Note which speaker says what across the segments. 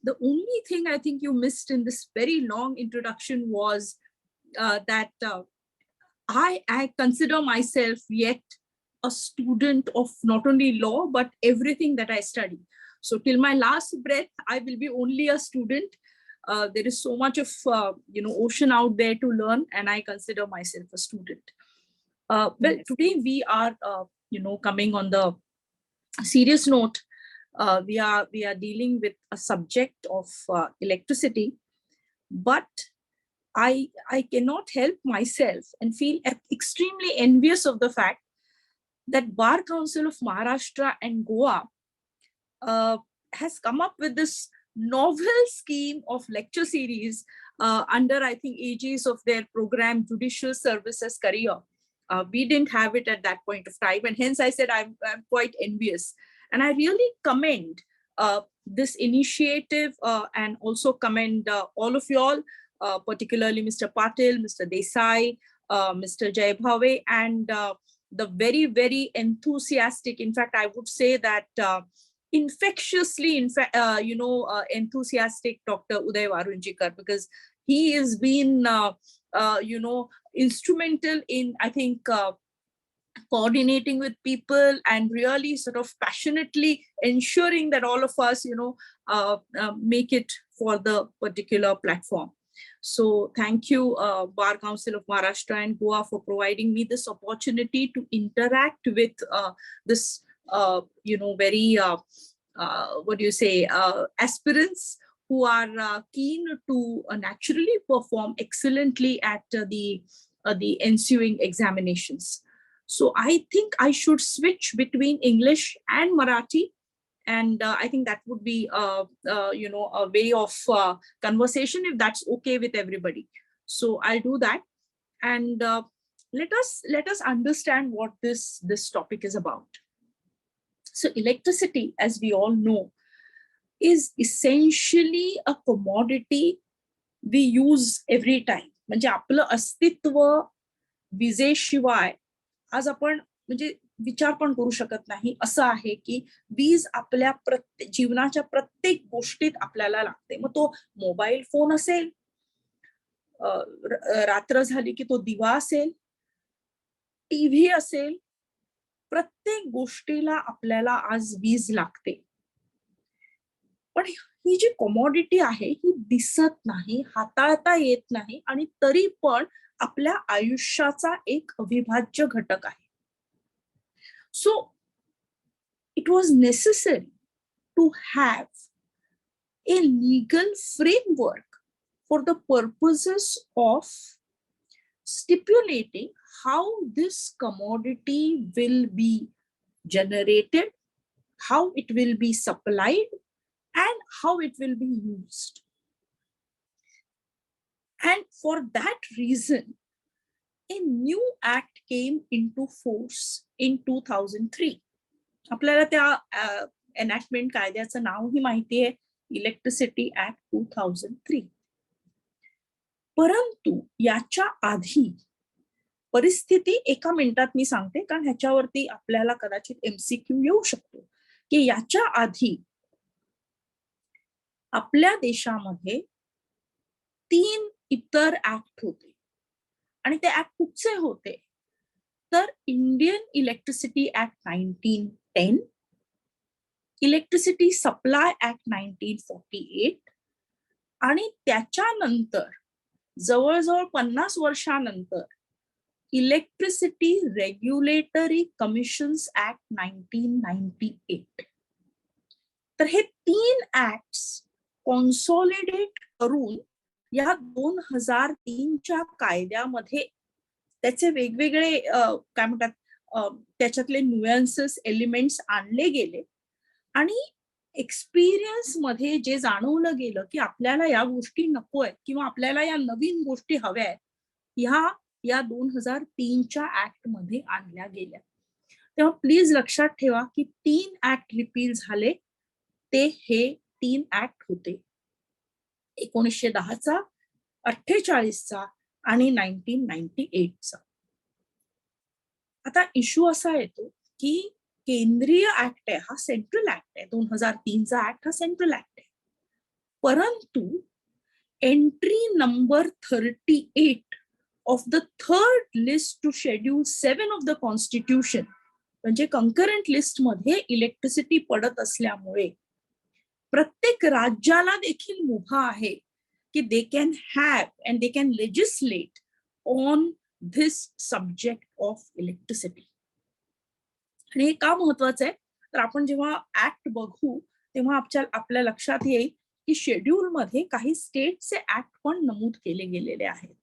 Speaker 1: the only thing I think you missed in this very long introduction was that I consider myself yet a student of not only law, but everything that I study. So till my last breath, I will be only a student. There is so much of ocean out there to learn, and I consider myself a student. Well, today we are coming on the serious note. We are dealing with a subject of electricity, but I cannot help myself and feel extremely envious of the fact that Bar Council of Maharashtra and Goa has come up with this novel scheme of lecture series under, I think, aegis of their program Judicial Services Career. We didn't have it at that point of time, and hence I said I'm quite envious. And I really commend this initiative and also commend all of y'all, particularly Mr. Patil, Mr. Desai, Mr. Jay Bhave, and the very, very enthusiastic, in fact, I would say that infectiously, enthusiastic Dr. Uday Varunjikar, because he has been, instrumental in, I think, coordinating with people and really sort of passionately ensuring that all of us, make it for the particular platform. So thank you, Bar Council of Maharashtra and Goa, for providing me this opportunity to interact with this, very, aspirants who are keen to naturally perform excellently at the ensuing examinations. So I think I should switch between English and Marathi. And I think that would be, a way of conversation, if that's okay with everybody. So I'll do that. And let us understand what this topic is about. So electricity, as we all know, is essentially a commodity we use every time. म्हणजे आपलं अस्तित्व विजेशिवाय आज आपण म्हणजे विचार पण करू शकत नाही, असं आहे की वीज आपल्या जीवनाच्या प्रत्येक गोष्टीत आपल्याला लागते. मग तो मोबाईल फोन असेल, रात्र झाली की तो दिवा असेल, टीव्ही असेल, प्रत्येक गोष्टीला आपल्याला आज वीज लागते. पण ही जी कमोडिटी आहे ही दिसत नाही, हाताळता येत नाही, आणि तरी पण आपल्या आयुष्याचा एक अविभाज्य घटक आहे. So it was necessary to have a legal framework for the purposes of stipulating how this commodity will be generated, how it will be supplied, and how it will be used. And for that reason, a new act came into force in 2003. आपल्याला त्या एनॅक्टमेंट कायद्याचं नावही माहिती आहे, electricity act 2003. परंतु याच्या आधी परिस्थिती एका मिनिटात मी सांगते, कारण ह्याच्यावरती आपल्याला कदाचित एमसीक्यू येऊ शकतो, की याच्या आधी आपल्या देशामध्ये 3 इतर ऍक्ट होते. आणि ते ऍक्ट कुठचे होते तर Indian electricity act 1910, electricity supply act 1948, आणि त्याच्यानंतर जवळजवळ 50 वर्षानंतर इलेक्ट्रिसिटी रेग्युलेटरी कमिशन्स ऍक्ट 1998. तर हे 3 ऍक्ट्स कॉन्सॉलिडेट करून या 2003च्या कायद्यामध्ये त्याचे वेगवेगळे काय म्हणतात त्याच्यातले न्यूएन्सेस, एलिमेंट्स आणले गेले. आणि एक्सपिरियन्स मध्ये जे जाणवलं गेलं की आपल्याला या गोष्टी नको आहेत किंवा आपल्याला या नवीन गोष्टी हव्या आहेत, या 2003च्या ऍक्ट मध्ये आणल्या गेल्या. तेव्हा प्लीज लक्षात ठेवा की 3 ऍक्ट रिपील झाले, ते हे 3 ऍक्ट होते, 1910चा, 48चा आणि 1998चा. आता इश्यू असा येतो की केंद्रीय ऍक्ट आहे हा सेंट्रल ऍक्ट आहे, 2003चा ऍक्ट हा सेंट्रल ऍक्ट आहे. परंतु entry number 38 of the third list to schedule 7 of the constitution, म्हणजे concurrent list मध्ये इलेक्ट्रिसिटी पडत असल्यामुळे प्रत्येक राज्याला देखील मुभा आहे की they can have and they can legislate on this subject of electricity. आणि हे का महत्वाचं आहे तर आपण जेव्हा ऍक्ट बघू तेव्हा आपल्या लक्षात येईल की शेड्यूल मध्ये काही स्टेटचे ऍक्ट पण नमूद केले गेलेले आहेत.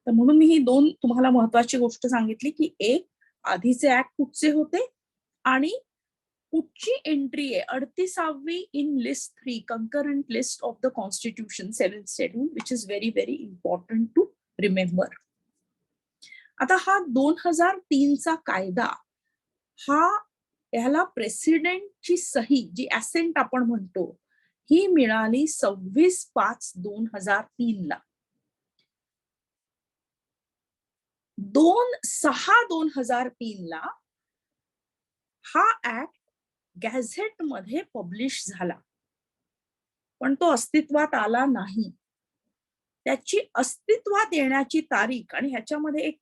Speaker 1: तर म्हणून मी ही दोन तुम्हाला महत्वाची गोष्ट सांगितली की एक आधीचे ऍक्ट कुठचे होते आणि कुठची एंट्री आहे 38वी in list 3 concurrent list of the constitution 7th schedule which is very very important to remember. आता हा 2003 चा कायदा हा याला प्रेसिडेंटची सही जी ऍसेंट आपण म्हणतो ही मिळाली 26/5/2003 ला. 2/6/2003 ला हा ऍक्ट गॅझेट मध्ये पब्लिश झाला पण तो अस्तित्वात आला नाही. त्याची अस्तित्वात येण्याची तारीख आणि ह्याच्यामध्ये एक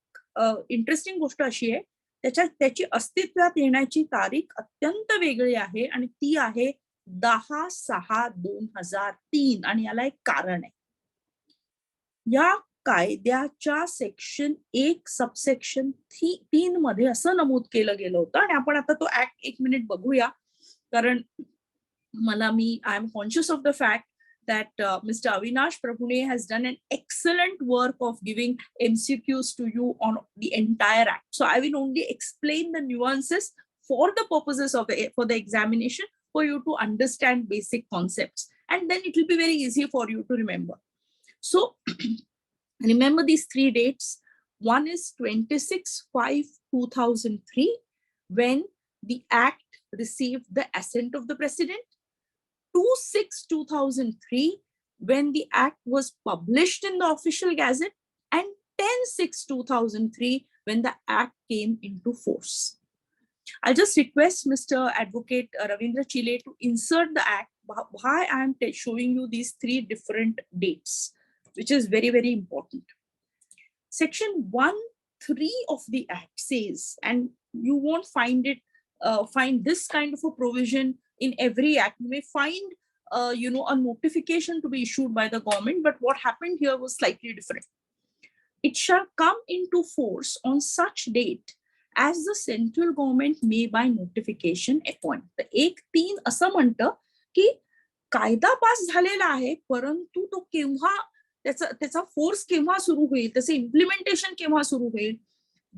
Speaker 1: इंटरेस्टिंग गोष्ट अशी आहे त्याची अस्तित्वात येण्याची तारीख अत्यंत वेगळी आहे आणि ती आहे 10/6/2003 आणि याला एक कारण आहे. या कायद्याच्या सेक्शन 1 सबसेक्शन 3 मध्ये असं नमूद केलं गेलं होतं आणि आपण आता तो ऍक्ट 1 मिनिट बघूया कारण I am conscious of the fact that Mr. Avinash Prabhune has done an excellent work of giving MCQs to you on the entire act. So I will only explain the nuances for the purposes of for the examination for you to understand basic concepts. And then it will be very easy for you to remember. So remember these 3 dates. One is 26/5/2003 when the act received the assent of the president. 2/6/2003 when the act was published in the official gazette, and 10/6/2003 when the act came into force. I'll just request Mr. Advocate Ravindra Chile to insert the act. Why I am showing you these 3 different dates, which is very, very important. Section 1(3) of the act says, and you won't find this kind of a provision in every act. You may find a notification to be issued by the government, but what happened here was slightly different. It shall come into force on such date as the central government may by notification appoint. तर 1(3) असं म्हणतं की कायदा पास झालेला आहे परंतु तो केव्हा त्याचा फोर्स केव्हा सुरू होईल त्याचे इम्प्लिमेंटेशन केव्हा सुरू होईल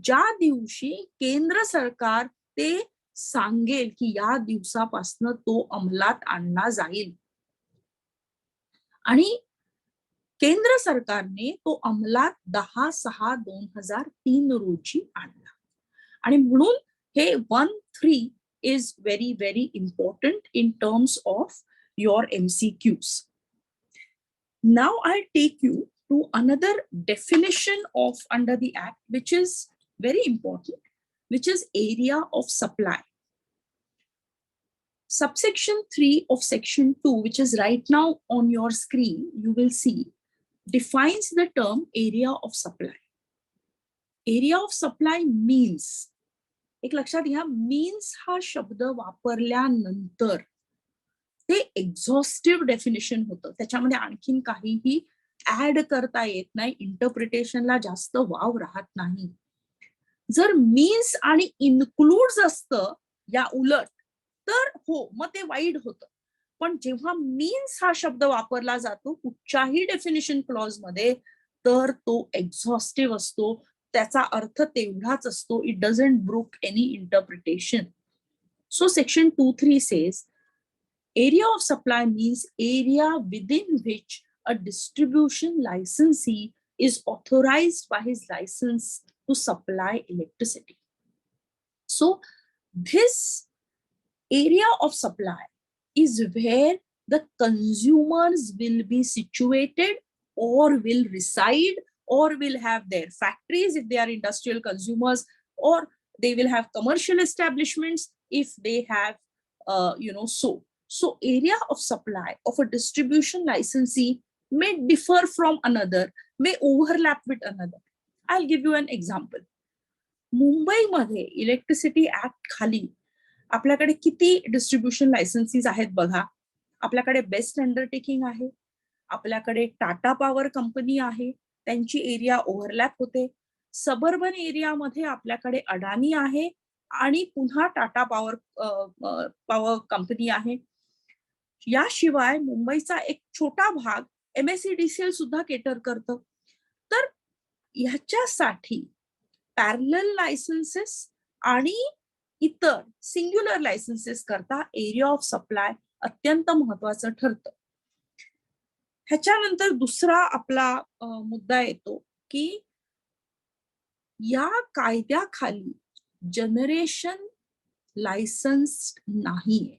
Speaker 1: ज्या दिवशी केंद्र सरकार ते सांगेल की या दिवसापासून तो अंमलात आणला जाईल. आणि केंद्र सरकारने तो अंमलात 10/6/2003 रोजी आणला. आणि म्हणून हे 1(3) is very, very important in terms of your MCQs. Now I'll take you to another definition of under the act which is very important, which is area of supply. Subsection 3 of section 2, which is right now on your screen, you will see, defines the term area of supply. Area of supply means, एक लक्षात घ्या, means हा शब्द वापरल्यानंतर ते exhaustive definition होतं. त्याच्यामध्ये आणखीन काहीही ऍड करता येत नाही, इंटरप्रिटेशनला जास्त वाव राहत नाही. जर मीन्स आणि इन्क्लूड्स असतं या उलट तर हो मग ते वाईड होतं. पण जेव्हा मीन्स हा शब्द वापरला जातो कुठच्याही डेफिनेशन क्लॉज मध्ये तर तो एक्झॉस्टिव्ह असतो, त्याचा अर्थ तेवढाच असतो. It doesn't brook any interpretation. So section 2(3) says area of supply means area within which a distribution licensee is authorized by his license to supply electricity. So this area of supply is where the consumers will be situated or will reside or will have their factories if they are industrial consumers, or they will have commercial establishments if they have so. So area of supply of a distribution licensee may differ from another, may overlap with another. I'll give you an example. मुंबईमध्ये electricity act खाली आपल्याकडे किती distribution लायसन्सीज आहेत बघा. आपल्याकडे best undertaking आहे, आपल्याकडे Tata power company आहे, त्यांची एरिया ओव्हरलॅप होते. सबर्बन एरियामध्ये आपल्याकडे अडानी आहे आणि पुन्हा टाटा पॉवर कंपनी आहे. याशिवाय मुंबईचा एक छोटा भाग MSEDCL सुद्धा केटर करतं. तर ह्याच्यासाठी पॅरलल लायसन्सेस आणि इतर सिंग्युलर लायसन्सेस करता एरिया ऑफ सप्लाय अत्यंत महत्वाचं ठरतं. ह्याच्यानंतर दुसरा आपला मुद्दा येतो की या कायद्याखाली जनरेशन लायसन्स नाहीये.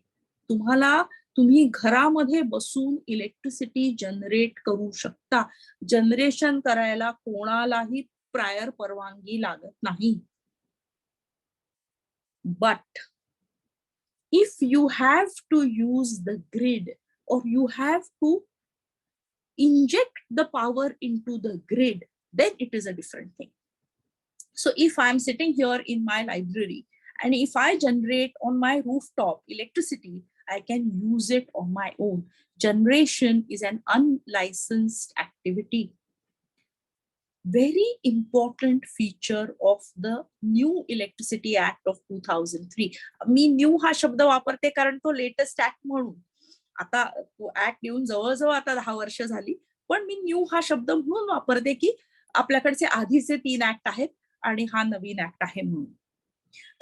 Speaker 1: तुम्ही घरामध्ये बसून इलेक्ट्रिसिटी जनरेट करू शकता. जनरेशन करायला कोणालाही प्रायर परवानगी लागत नाही. But if you have to use the grid or you have to inject the power into the grid, then it is a different thing. So if I'm sitting here in my library and if I generate on my rooftop electricity, I can use it on my own. Generation is an unlicensed activity. Very important feature of the new Electricity Act of 2003. Me new हा शब्द वापरते कारण तो latest act म्हणून. आता तो act येऊन जवळजवळ आता 10 वर्ष झाली, पण मी न्यू हा शब्द म्हणून वापरते की आपल्याकडचे आधीचे 3 ऍक्ट आहेत आणि हा नवीन ऍक्ट आहे म्हणून.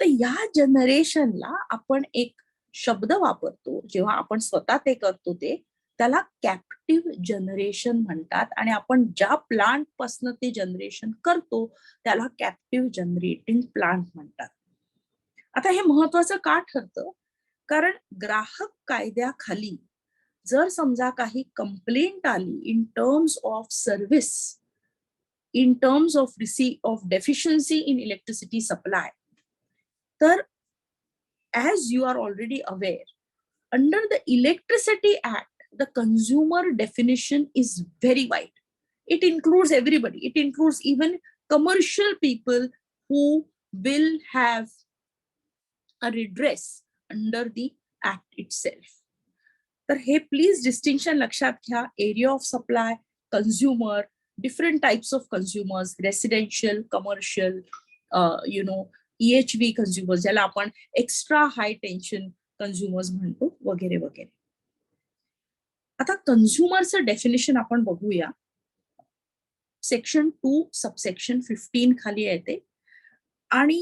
Speaker 1: तर या जनरेशनला आपण एक शब्द वापरतो जेव्हा आपण स्वतः ते करतो, ते त्याला कॅप्टिव्ह जनरेशन म्हणतात. आणि आपण ज्या प्लांट पासून ते जनरेशन करतो त्याला कॅप्टिव्ह जनरेटिंग प्लांट म्हणतात. आता हे महत्वाचं का ठरतं, कारण ग्राहक कायद्याखाली जर समजा काही कंप्लेंट आली in terms of service, in terms of deficiency in electricity supply, तर as you are already aware, under the Electricity Act, the consumer definition is very wide. It includes everybody. It includes even commercial people who will have a redress under the act itself. तर हे please distinction लक्षात घ्या. Area of supply, consumer, different types of consumers, residential, commercial, EHV consumers, ज्याला आपण extra हाय tension consumers म्हणतो, वगैरे वगैरे. आता कंझ्युमरचं definition आपण बघूया. सेक्शन 2 सबसेक्शन 15 खाली येते आणि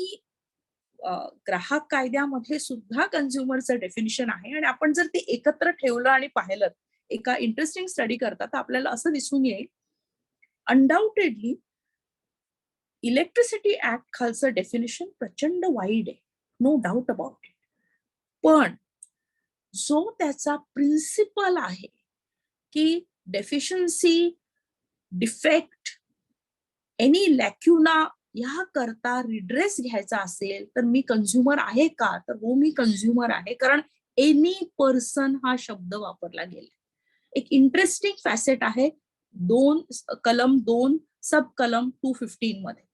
Speaker 1: ग्राहक कायद्यामध्ये सुद्धा कंझ्युमरचं डेफिनेशन आहे. आणि आपण जर ते एकत्र ठेवलं आणि पाहिलं एका इंटरेस्टिंग स्टडी करता, तर आपल्याला असं दिसून येईल अनडाउटेडली इलेक्ट्रिसिटी ऍक्ट खालचं डेफिनेशन प्रचंड वाईड आहे, नो डाऊट अबाउट इट. पण जो त्याचा प्रिन्सिपल आहे की डेफिशियन्सी, डिफेक्ट, एनी लॅक्युना या करता रिड्रेस घ्यायचा असेल तर मी कंझ्युमर आहे का, तर हो मी कंझ्युमर आहे, कारण एनी पर्सन हा शब्द वापरला गेला. एक इंटरेस्टिंग फॅसेट आहे कलम 2 सब कलम 215 मध्ये.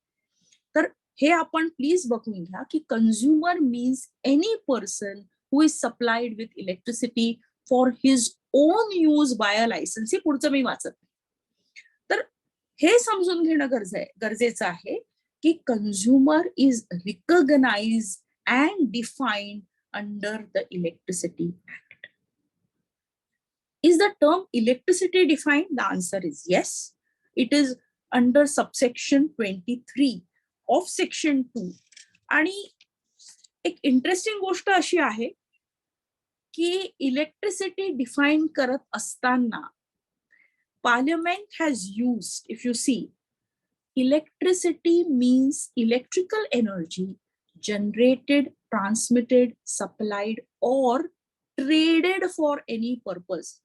Speaker 1: तर हे आपण प्लीज बघून घ्या की consumer means any person who is supplied with electricity for his own use by a licence. हे पुढचं मी वाचत. तर हे समजून घेणं गरजेचं आहे की consumer is recognised and defined under the electricity act. Is the term electricity defined? The answer is yes. It is under subsection 23 of section 2. आणि एक इंटरेस्टिंग गोष्ट अशी आहे की इलेक्ट्रिसिटी डिफाइन करत असताना parliament has used, if you see, electricity means electrical energy generated, transmitted, supplied or traded for any purpose.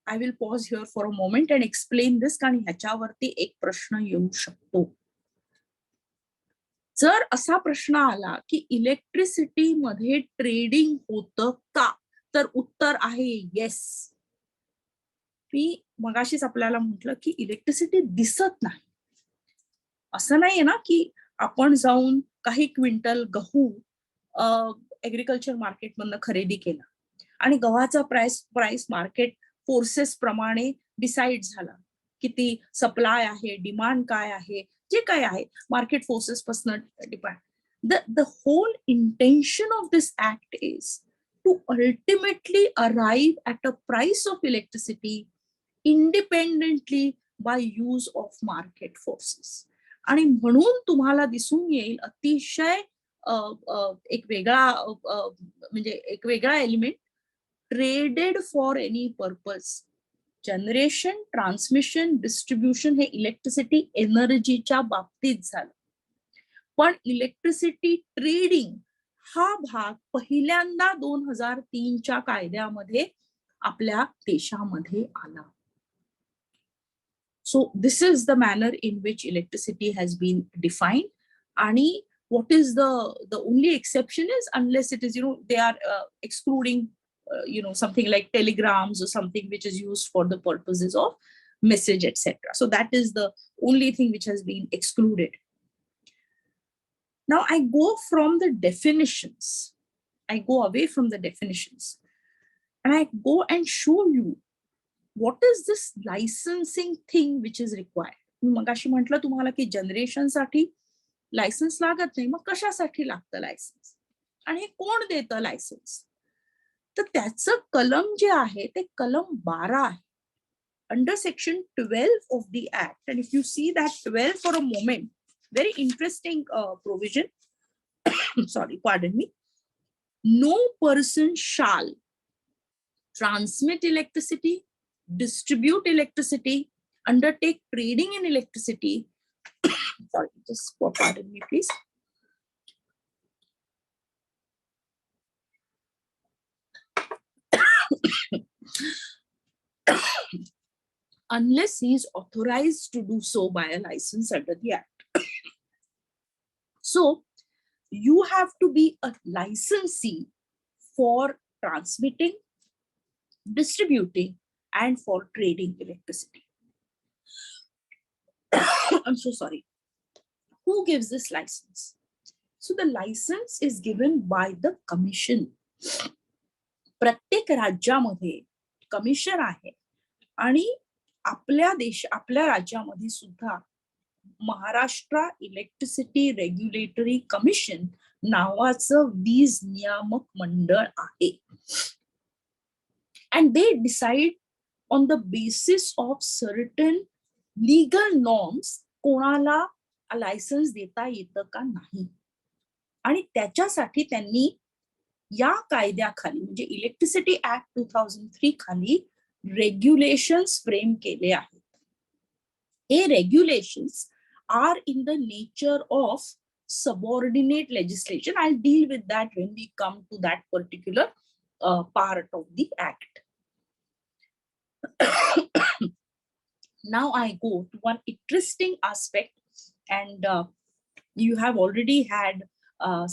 Speaker 1: I will pause here for a moment and explain this, कारण ह्याच्यावरती एक प्रश्न येऊ शकतो. जर असा प्रश्न आला की इलेक्ट्रिसिटी मध्ये ट्रेडिंग होतं का, तर उत्तर आहे येस. मी मगाशीच आपल्याला म्हटलं की इलेक्ट्रिसिटी दिसत नाही. असं नाहीये ना की आपण जाऊन काही क्विंटल गहू ऍग्रिकल्चर मार्केटमधनं खरेदी केला आणि गव्हाचा प्राइस मार्केट फोर्सेस प्रमाणे डिसाइड झाला. किती सप्लाय आहे, डिमांड काय आहे, जे काय आहे मार्केट फोर्सेस पासून depend. the whole intention of this act is to ultimately arrive at a price of electricity independently by use of market forces. आणि म्हणून तुम्हाला दिसून येईल अतिशय एक वेगळा element, traded for any purpose. Generation, transmission, distribution हे इलेक्ट्रिसिटी एनर्जीच्या बाबतीत झालं. पण इलेक्ट्रिसिटी ट्रेडिंग हा भाग पहिल्यांदा 2003च्या कायद्यामध्ये आपल्या देशामध्ये आला. So this is the manner in which electricity has been defined. आणि what is the only exception is unless it is, they are excluding, something like telegrams or something which is used for the purposes of message, etc. So that is the only thing which has been excluded. Now I go from the definitions. I go away from the definitions and I go and show you what is this licensing thing which is required. मी मगाशी म्हटलं तुम्हाला की generation साठी licence लागत नाही, मग कशासाठी लागतं licence आणि हे कोण देतं लायसन्स? तर त्याचं कलम जे आहे ते कलम 12 आहे, under section 12 of the act. And if you see that 12 for a moment, very interesting provision. Sorry, pardon me. No person shall transmit electricity, distribute electricity, undertake trading in electricity. Sorry, just pardon me, please. Unless he is authorized to do so by a license under the act. So you have to be a licensee for transmitting, distributing, and for trading electricity. I'm so sorry. Who gives this license? So the license is given by the commission. प्रत्येक राज्यामध्ये commission आहे आणि आपल्या राज्यामध्ये सुद्धा Maharashtra electricity regulatory commission नावाचं वीज नियामक मंडळ आहे. And they decide on the basis of certain legal norms कोणाला लायसन्स देता येतं का नाही. आणि त्याच्यासाठी त्यांनी या कायद्याखाली म्हणजे इलेक्ट्रिसिटी ऍक्ट 2003 खाली रेग्युलेशन्स फ्रेम केले आहेत. हे regulations are in the nature of subordinate legislation. I'll deal with that when we come to that particular part of the act. Now I go to one interesting aspect, and you have already had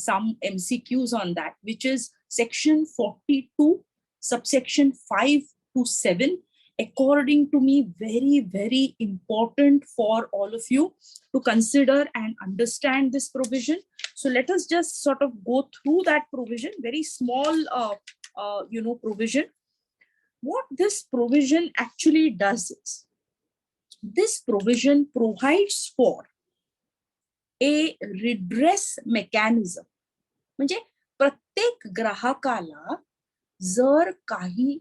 Speaker 1: some MCQs on that, which is section 42, subsection 5 to 7. According to me, very, very important for all of you to consider and understand this provision. So let us just sort of go through that provision, very small, provision. What this provision actually does is, this provision provides for a redress mechanism. म्हणजे प्रत्येक ग्राहकाला जर काही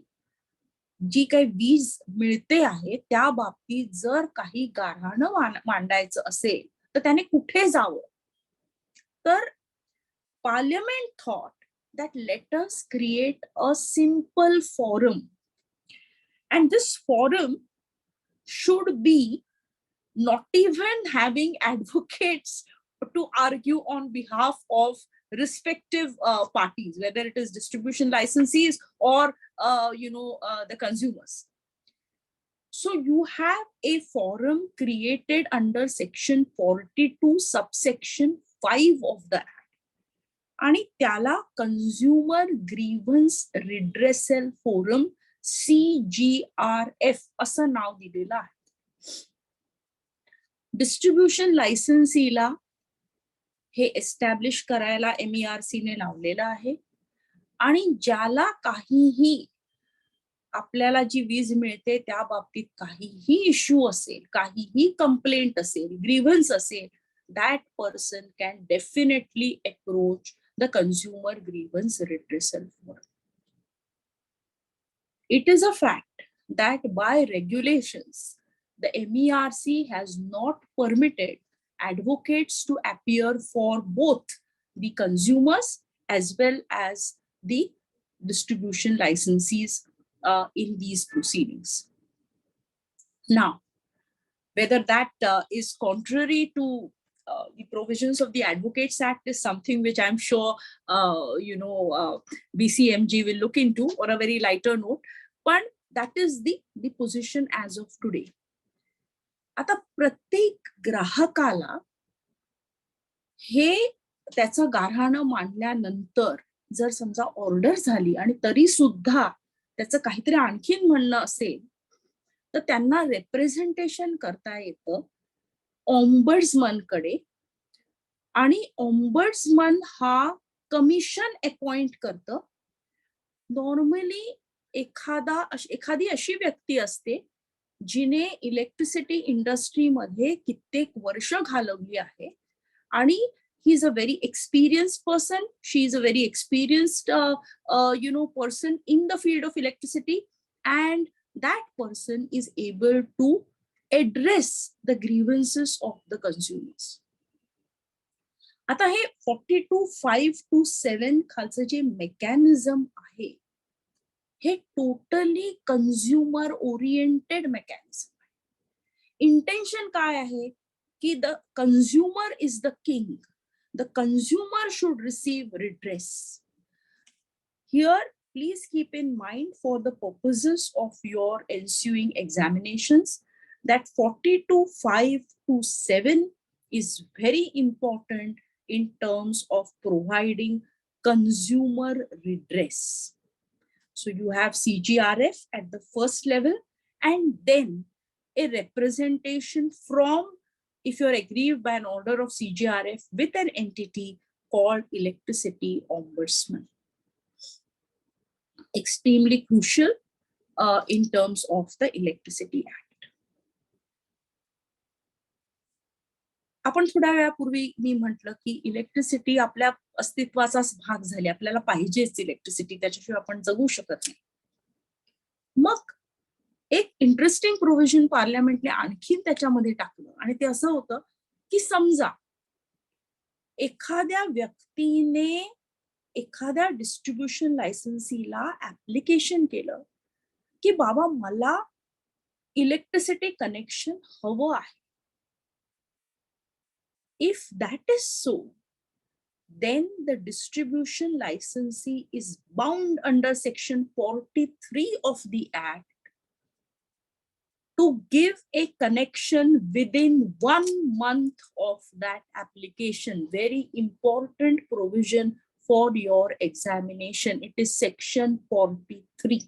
Speaker 1: जी काही वीज मिळते आहे त्या बाबतीत जर काही गाऱ्हाणं मांडायचं असेल तर त्याने कुठे जावं? तर parliament thought that let us create a simple forum, and this forum should be not even having advocates to argue on behalf of respective parties, whether it is distribution licensees or the consumers. So you have a forum created under section 42 subsection 5 of the act, आणि त्याला consumer grievance redressal forum CGRF असं नाव दिलेलं आहे. Distribution लायसन्सीला हे establish करायला MERC ने लावलेलं आहे. आणि ज्याला काहीही आपल्याला जी वीज मिळते त्या बाबतीत काहीही इश्यू असेल, काहीही कंप्लेंट असेल, ग्रीव्हन्स असेल, that person can definitely approach the consumer grievance redressal forum. It is a fact that by regulations, the MERC has not permitted advocates to appear for both the consumers as well as the distribution licensees in these proceedings. Now, whether that is contrary to the provisions of the Advocates Act is something which I'm sure BCMG will look into on a very lighter note, but that is the position as of today. आता प्रत्येक ग्राहकाला हे त्याचं गाऱ्हाणं मांडल्यानंतर जर समजा order झाली आणि तरी सुद्धा त्याचं काहीतरी आणखीन म्हणणं असेल तर त्यांना रिप्रेझेंटेशन करता येतं ऑम्बड्समनकडे. आणि ऑम्बड्समन हा कमिशन अपॉइंट करतं. नॉर्मली एखादी अशी व्यक्ती असते जिने इलेक्ट्रिसिटी इंडस्ट्रीमध्ये कित्येक वर्ष घालवली आहे आणि he is a very experienced person, she is a very experienced person in the field of electricity, and that person is able to address the grievances of the consumers. आता हे 42.527 खालचं जे मेकॅनिझम आहे हे totally consumer oriented mechanism आहे. Intention काय आहे की the consumer is the king. The consumer should receive redress. Here, please keep in mind for the purposes of your ensuing examinations that 42.527 is very important in terms of providing consumer redress. So you have CGRF at the first level and then a representation from, if you're aggrieved by an order of CGRF, with an entity called Electricity Ombudsman. Extremely crucial in terms of the Electricity Act. आपण थोड्या वेळापूर्वी मी म्हटलं की electricity आपल्या अस्तित्वाचाच भाग झाली. आपल्याला पाहिजेच इलेक्ट्रिसिटी, त्याच्याशिवाय आपण जगू शकत नाही. मग एक इंटरेस्टिंग प्रोव्हिजन पार्लमेंटने आणखीन त्याच्यामध्ये टाकलं आणि ते असं होतं की समजा एखाद्या व्यक्तीने एखाद्या डिस्ट्रीब्युशन लायसन्सीला ऍप्लिकेशन केलं की बाबा मला इलेक्ट्रिसिटी कनेक्शन हवं आहे. If that is so, then the distribution licensee is bound under section 43 of the Act to give a connection within 1 month of that application. Very important provision for your examination. It is section 43.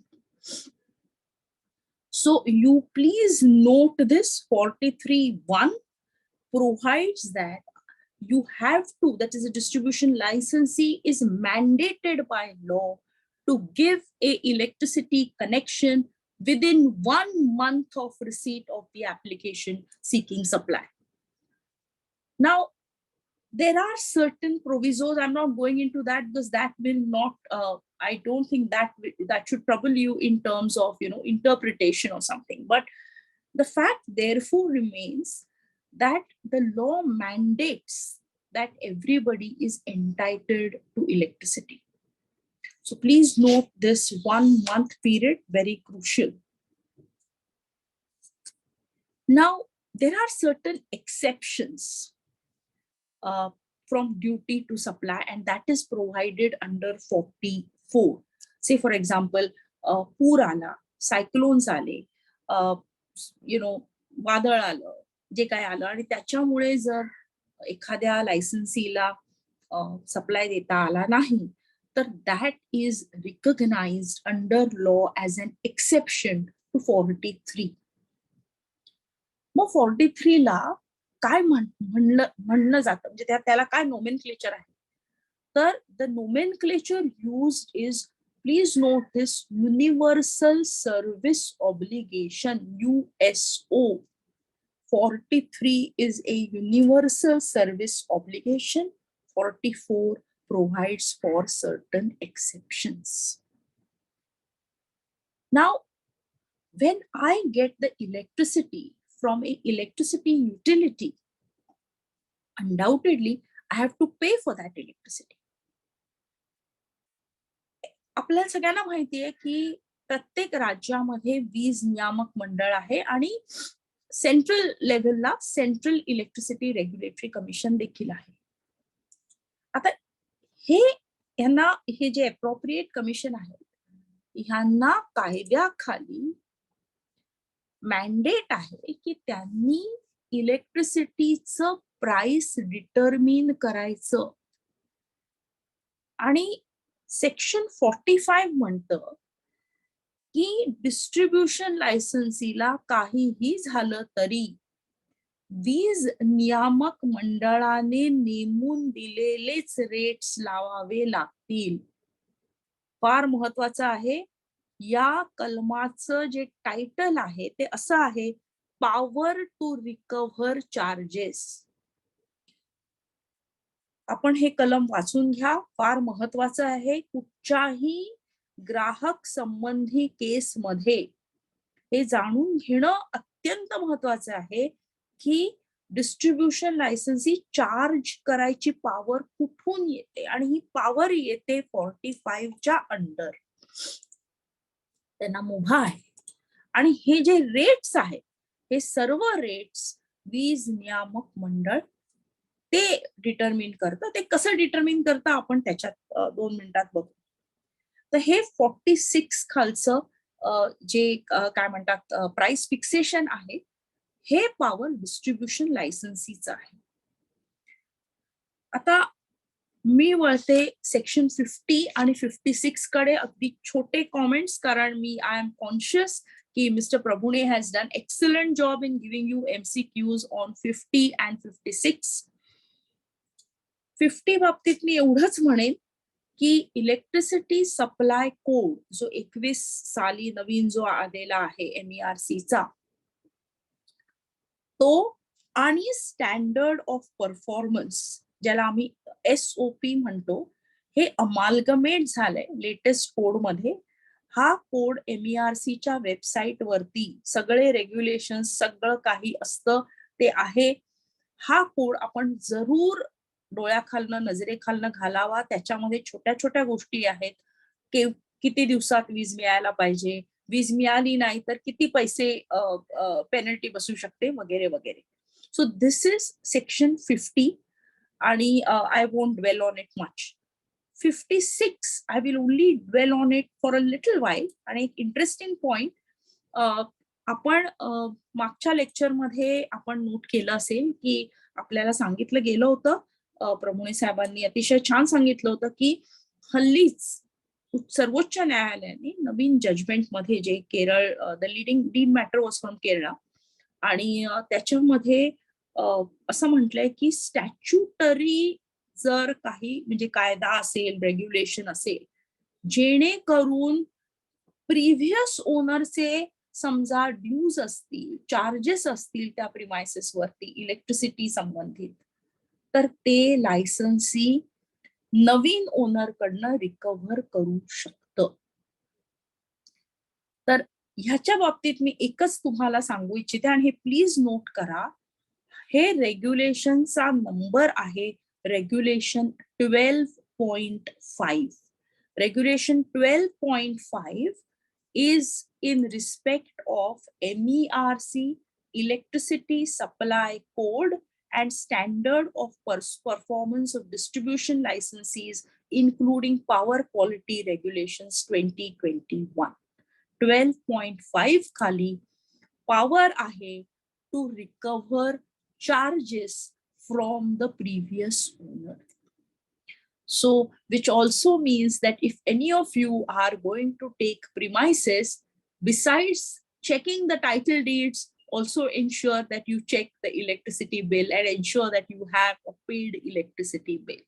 Speaker 1: So you please note this. 43.1 provides that you have to, that is a distribution licensee is mandated by law to give a electricity connection within 1 month of receipt of the application seeking supply. Now, there are certain provisos. I'm not going into that because that will not, I don't think that should trouble you in terms of, interpretation or something. But the fact therefore remains that the law mandates that everybody is entitled to electricity. So please note this 1 month period, very crucial. Now, there are certain exceptions from duty to supply, and that is provided under 44. Say, for example, poor आला, cyclones आले, वादळ आलं, जे काय आलं आणि त्याच्यामुळे जर एखाद्या लायसन्सीला सप्लाय देता आला नाही, तर that is recognised under law as an exception to 43. मग 43 ला काय म्हणलं जातं, म्हणजे त्याला काय नोमेनक्लेचर आहे, तर the nomenclature used is, please note this, universal service obligation, USO. 43 is a universal service obligation. 44 provides for certain exceptions. Now, when I get the electricity from an electricity utility, undoubtedly I have to pay for that electricity. आपल्याला सगळ्यांना माहिती आहे की प्रत्येक राज्यामध्ये वीज नियामक मंडळ आहे आणि सेंट्रल लेव्हलला सेंट्रल इलेक्ट्रिसिटी रेग्युलेटरी कमिशन देखील आहे. आता हे जे अप्रोप्रिएट कमिशन आहे, ह्यांना कायद्याखाली मॅन्डेट आहे की त्यांनी इलेक्ट्रिसिटीचं प्राइस डिटरमिन करायचं. आणि सेक्शन 45 म्हणतं की डिस्ट्रीब्युशन लायसन्सीला काहीही झालं तरी वीज नियामक मंडळाने नेमून दिलेलेच रेट्स लावावे लागतील. फार महत्वाचं आहे. या कलमाचं जे टायटल आहे ते असं आहे, पॉवर टू रिकव्हर चार्जेस. आपण हे कलम वाचून घ्या, फार महत्वाचं आहे. कुठच्याही ग्राहक संबंधी केस मध्ये हे जाणून घेणं अत्यंत महत्वाचं आहे की डिस्ट्रीब्युशन लायसन्सी चार्ज करायची पॉवर कुठून येते, आणि ही पॉवर येते 45च्या अंडर, त्यांना मुभा आहे. आणि हे जे रेट्स आहेत, हे सर्व रेट्स वीज नियामक मंडळ ते डिटरमिन करतं. ते कसं डिटरमिन करतं आपण त्याच्यात 2 मिनिटात बघू. तर हे 46 खालचं जे काय म्हणतात प्राइस फिक्सेशन आहे, हे पॉवर डिस्ट्रीब्युशन लायसन्सीचं आहे. आता मी वळते सेक्शन 50 आणि 56 कडे. अगदी छोटे कॉमेंट्स, कारण मी आय एम कॉन्शियस की mister Prabhune has done excellent job in giving you MCQs on 50 and 56. 50 बाबतीत मी एवढंच म्हणेन की इलेक्ट्रिसिटी सप्लाय कोड जो 21 साली नवीन जो आलेला आहे MERCचा, तो आणि स्टँडर्ड ऑफ परफॉर्मन्स ज्याला आम्ही SOP म्हणतो, हे अमालगमेट झालंय लेटेस्ट कोड मध्ये. हा कोड MERCच्या वेबसाईट वरती सगळे रेग्युलेशन सगळं काही असतं ते आहे. हा कोड आपण जरूर डोळ्याखालनं नजरेखालनं घालावा. त्याच्यामध्ये छोट्या छोट्या गोष्टी आहेत, किती दिवसात वीज मिळायला पाहिजे, वीज मिळाली नाही तर किती पैसे पेनल्टी बसू शकते, वगैरे वगैरे. सो दिस इज सेक्शन 50 आणि I won't dwell on it much. 56 I will only dwell on it for a little while. आणि एक इंटरेस्टिंग पॉइंट आपण मागच्या लेक्चरमध्ये आपण नोट केलं असेल की आपल्याला सांगितलं गेलं होतं, प्रभुणे साहेबांनी अतिशय छान सांगितलं होतं की हल्लीच सर्वोच्च न्यायालयाने नवीन जजमेंट मध्ये, जे Kerala, the lead matter was from Kerala, आणि त्याच्यामध्ये असं म्हटलंय की स्टॅच्युटरी जर काही म्हणजे कायदा असेल, रेग्युलेशन असेल, जेणेकरून प्रिव्हियस ओनरचे समजा ड्यूज असतील, चार्जेस असतील त्या प्रिमायसेस वरती इलेक्ट्रिसिटी संबंधित, तर ते लायसन्सी नवीन ओनर कडनं रिकव्हर करू शकतं. तर ह्याच्या बाबतीत मी एकच तुम्हाला सांगू इच्छिते, आणि हे प्लीज नोट करा. हे रेग्युलेशनचा नंबर आहे regulation 12.5. Regulation 12.5 is in respect of MERC, Electricity Supply Code, and Standard of Performance of Distribution Licenses, including Power Quality Regulations 2021. 12.5 खाली power आहे to recover charges from the previous owner. So, which also means that if any of you are going to take premises, besides checking the title deeds, also ensure that you check the electricity bill and ensure that you have a paid electricity bill.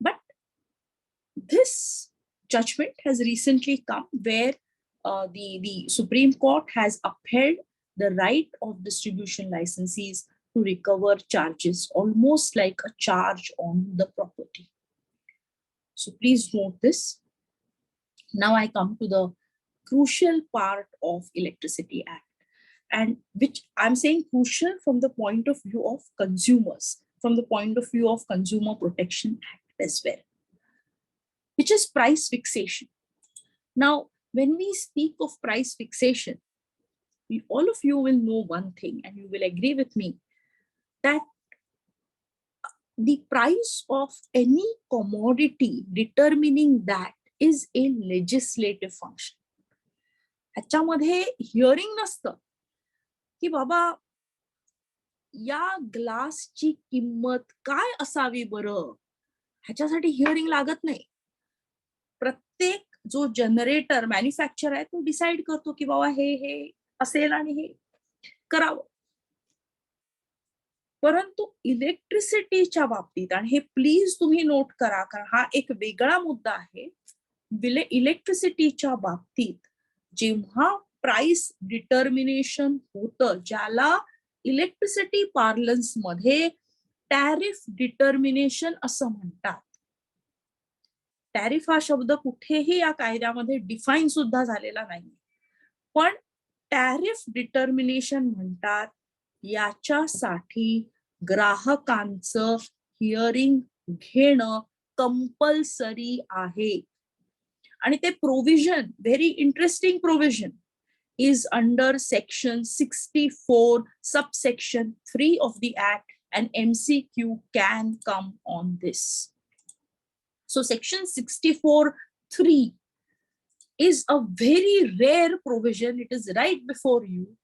Speaker 1: But this judgment has recently come where the Supreme Court has upheld the right of distribution licensees to recover charges, almost like a charge on the property. So please note this. Now I come to the crucial part of Electricity Act, and which I'm saying crucial from the point of view of consumers, from the point of view of Consumer Protection Act as well, which is price fixation. Now, when we speak of price fixation, all of you will know one thing, and you will agree with me, that the price of any commodity, determining that, is a legislative function. ह्याच्यामध्ये hearing नसतं की बाबा या ग्लासची किंमत काय असावी बरं, ह्याच्यासाठी hearing लागत नाही. प्रत्येक जो जनरेटर मॅन्युफॅक्चर आहे तो डिसाइड करतो की बाबा हे असेल आणि हे करावं. परंतु इलेक्ट्रिसिटीच्या बाबतीत, आणि हे प्लीज तुम्ही नोट करा कारण हा एक वेगळा मुद्दा आहे, इलेक्ट्रिसिटीच्या बाबतीत जेव्हा प्राइस डिटर्मिनेशन होतं, ज्याला इलेक्ट्रिसिटी पार्लन्स मध्ये टॅरिफ डिटर्मिनेशन असं म्हणतात. टॅरिफ हा शब्द कुठेही या कायद्यामध्ये डिफाईन सुद्धा झालेला नाही, पण टॅरिफ डिटर्मिनेशन म्हणतात. याच्यासाठी ग्राहकांचं हिअरिंग घेणं कंपल्सरी आहे. आणि ते provision, very interesting provision, is under section 64 subsection 3 of the act, and MCQ can come on this. So section 64(3) is a very rare provision. It is right before you,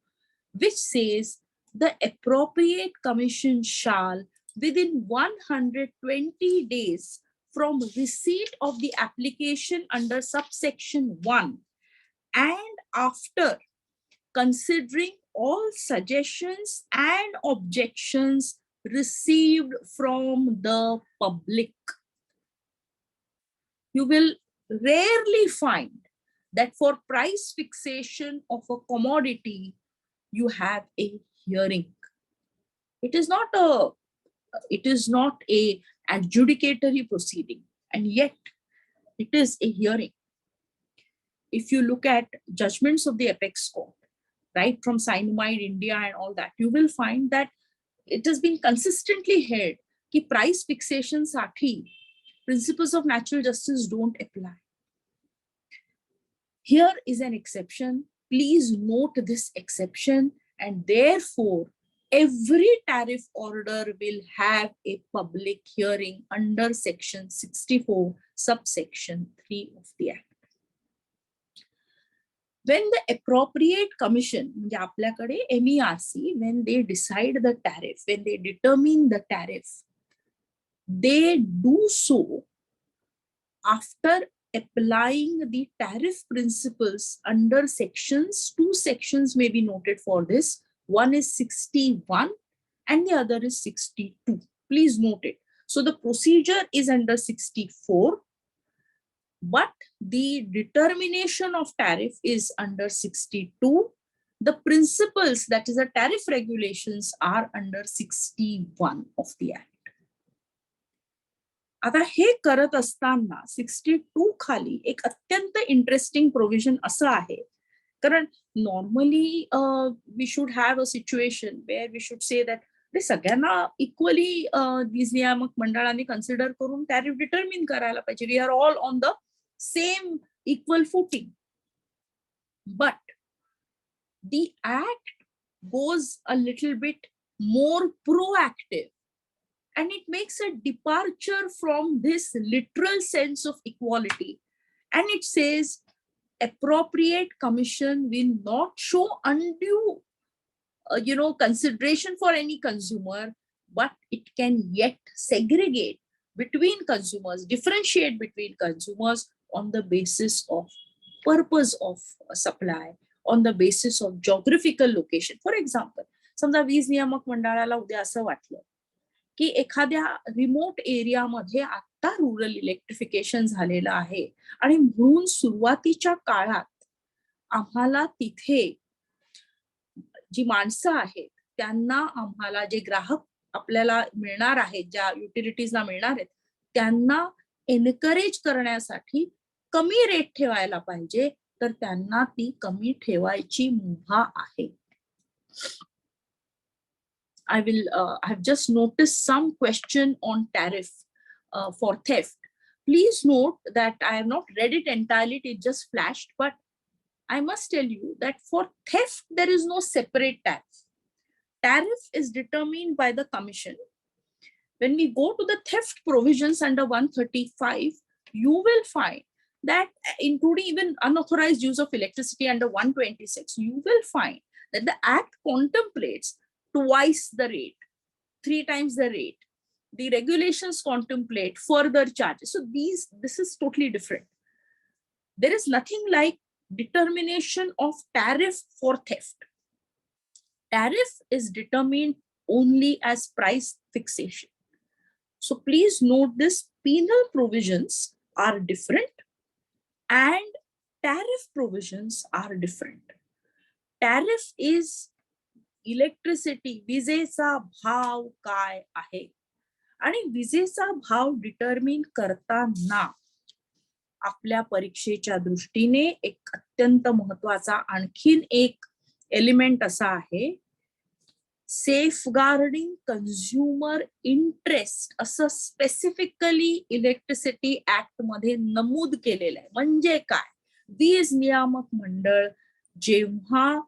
Speaker 1: which says the appropriate commission shall, within 120 days from receipt of the application under subsection 1, and after considering all suggestions and objections received from the public. You will rarely find that for price fixation of a commodity, you have a hearing. It is not a adjudicatory proceeding, and yet it is a hearing. If you look at judgments of the apex court, right from Cyanamide India and all that, you will find that it has been consistently held that price fixation साठी principles of natural justice don't apply. Here is an exception. Please note this exception, and therefore every tariff order will have a public hearing under section 64 subsection 3 of the act. When the appropriate commission, म्हणजे आपल्याकडे MERC, when they decide the tariff, when they determine the tariff, they do so after applying the tariff principles under sections. Two sections may be noted for this. One is 61 and the other is 62. Please note it. So the procedure is under 64. But the determination of tariff is under 62. The principles, that is the tariff regulations, are under 61 of the act. आता हे करत असताना 62 खाली एक अत्यंत interesting provision असं आहे, कारण normally we should have a situation where we should say that सगळ्यांना इक्वली वीज नियामक मंडळाने कन्सिडर करून टॅरिफ डिटर्मिन करायला पाहिजे. We are all on the same equal footing. But the act goes a little bit more proactive, and it makes a departure from this literal sense of equality, and it says appropriate commission will not show undue consideration for any consumer, but it can yet segregate between consumers, differentiate between consumers on the basis of purpose of supply, on the basis of geographical location. For example, समजा वीज नियामक मंडळाला उद्या असं वाटलं की एखाद्या remote एरियामध्ये आता रुरल इलेक्ट्रिफिकेशन झालेलं आहे आणि म्हणून सुरुवातीच्या काळात आम्हाला तिथे जी माणसं आहेत त्यांना आम्हाला जे ग्राहक आपल्याला मिळणार आहेत, ज्या युटिलिटीजला मिळणार आहेत, त्यांना एनकरेज करण्यासाठी कमी रेट ठेवायला पाहिजे, तर त्यांना ती कमी ठेवायची मुभा आहे. I have just noticed some question on tariff for theft. Please note that I have not read it entirely, it just flashed, but I must tell you that for theft, there is no separate tariff. Tariff is determined by the commission. When we go to the theft provisions under 135, you will find that including even unauthorized use of electricity under 126, you will find that the act contemplates twice the rate, 3 times the rate. The regulations contemplate further charges. So this is totally different. There is nothing like determination of tariff for theft. Tariff is determined only as price fixation. So please note this, penal provisions are different and tariff provisions are different. Tariff is electricity, विजेचा भाव काय आहे, आणि विजेचा भाव determine करताना आपल्या परीक्षेच्या दृष्टीने एक अत्यंत महत्वाचा आणखीन एक एलिमेंट असा आहे, सेफगार्डिंग कन्झ्युमर इंटरेस्ट असं स्पेसिफिकली इलेक्ट्रिसिटी ऍक्ट मध्ये नमूद केलेलं आहे. म्हणजे काय, वीज नियामक मंडळ जेव्हा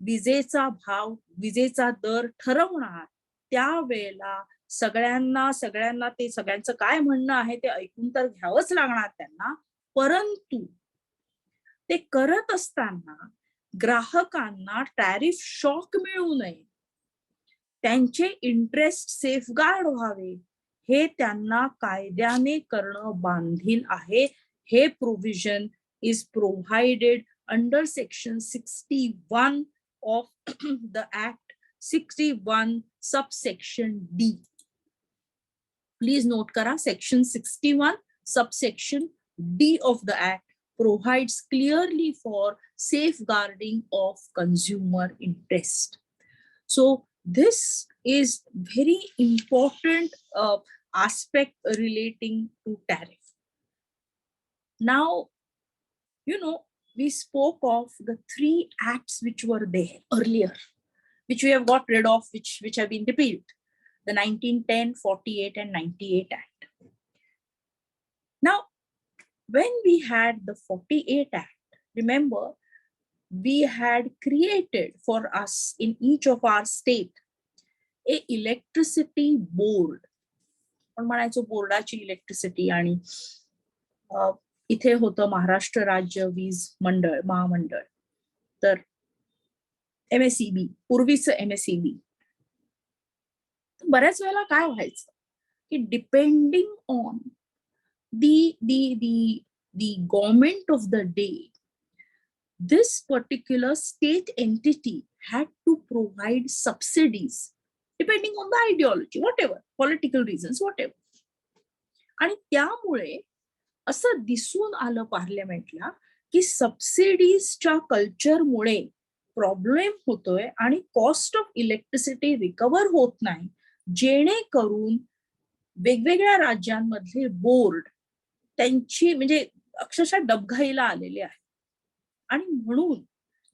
Speaker 1: विजेचा भाव, विजेचा दर ठरवणार त्यावेळेला सगळ्यांना ते सगळ्यांचं काय म्हणणं आहे ते ऐकून तर घ्यावंच लागणार त्यांना, परंतु ते करत असताना ग्राहकांना टॅरिफ शॉक मिळू नये, त्यांचे इंटरेस्ट सेफगार्ड व्हावे, हे त्यांना कायद्याने करणं बांधील आहे. हे provision is provided under section 61 of the Act, 61 subsection D. Please note kara, section 61 subsection D of the Act provides clearly for safeguarding of consumer interest. So this is very important aspect relating to tariff. Now, we spoke of the 3 acts which were there earlier, which we have got rid of, which have been repealed, the 1910, 48 and 98 Act. Now, when we had the 48 Act, remember, we had created for us in each of our state a electricity board. पण म्हणायचो बोर्डाची electricity, आणि इथे होतं महाराष्ट्र राज्य वीज मंडळ, महामंडळ, तर MSEB, पूर्वीचं MSEB. बऱ्याच वेळेला काय व्हायचं की depending on the government of the day, this particular state entity had to provide subsidies depending on the ideology, whatever, political reasons, whatever. आणि त्यामुळे असं दिसून आलं पार्लमेंटला की सबसिडीजच्या कल्चरमुळे प्रॉब्लेम होतोय आणि कॉस्ट ऑफ इलेक्ट्रिसिटी रिकव्हर होत नाही, जेणेकरून वेगवेगळ्या राज्यांमधले बोर्ड त्यांची म्हणजे अक्षरशः डबघाईला आलेले आहे. आणि म्हणून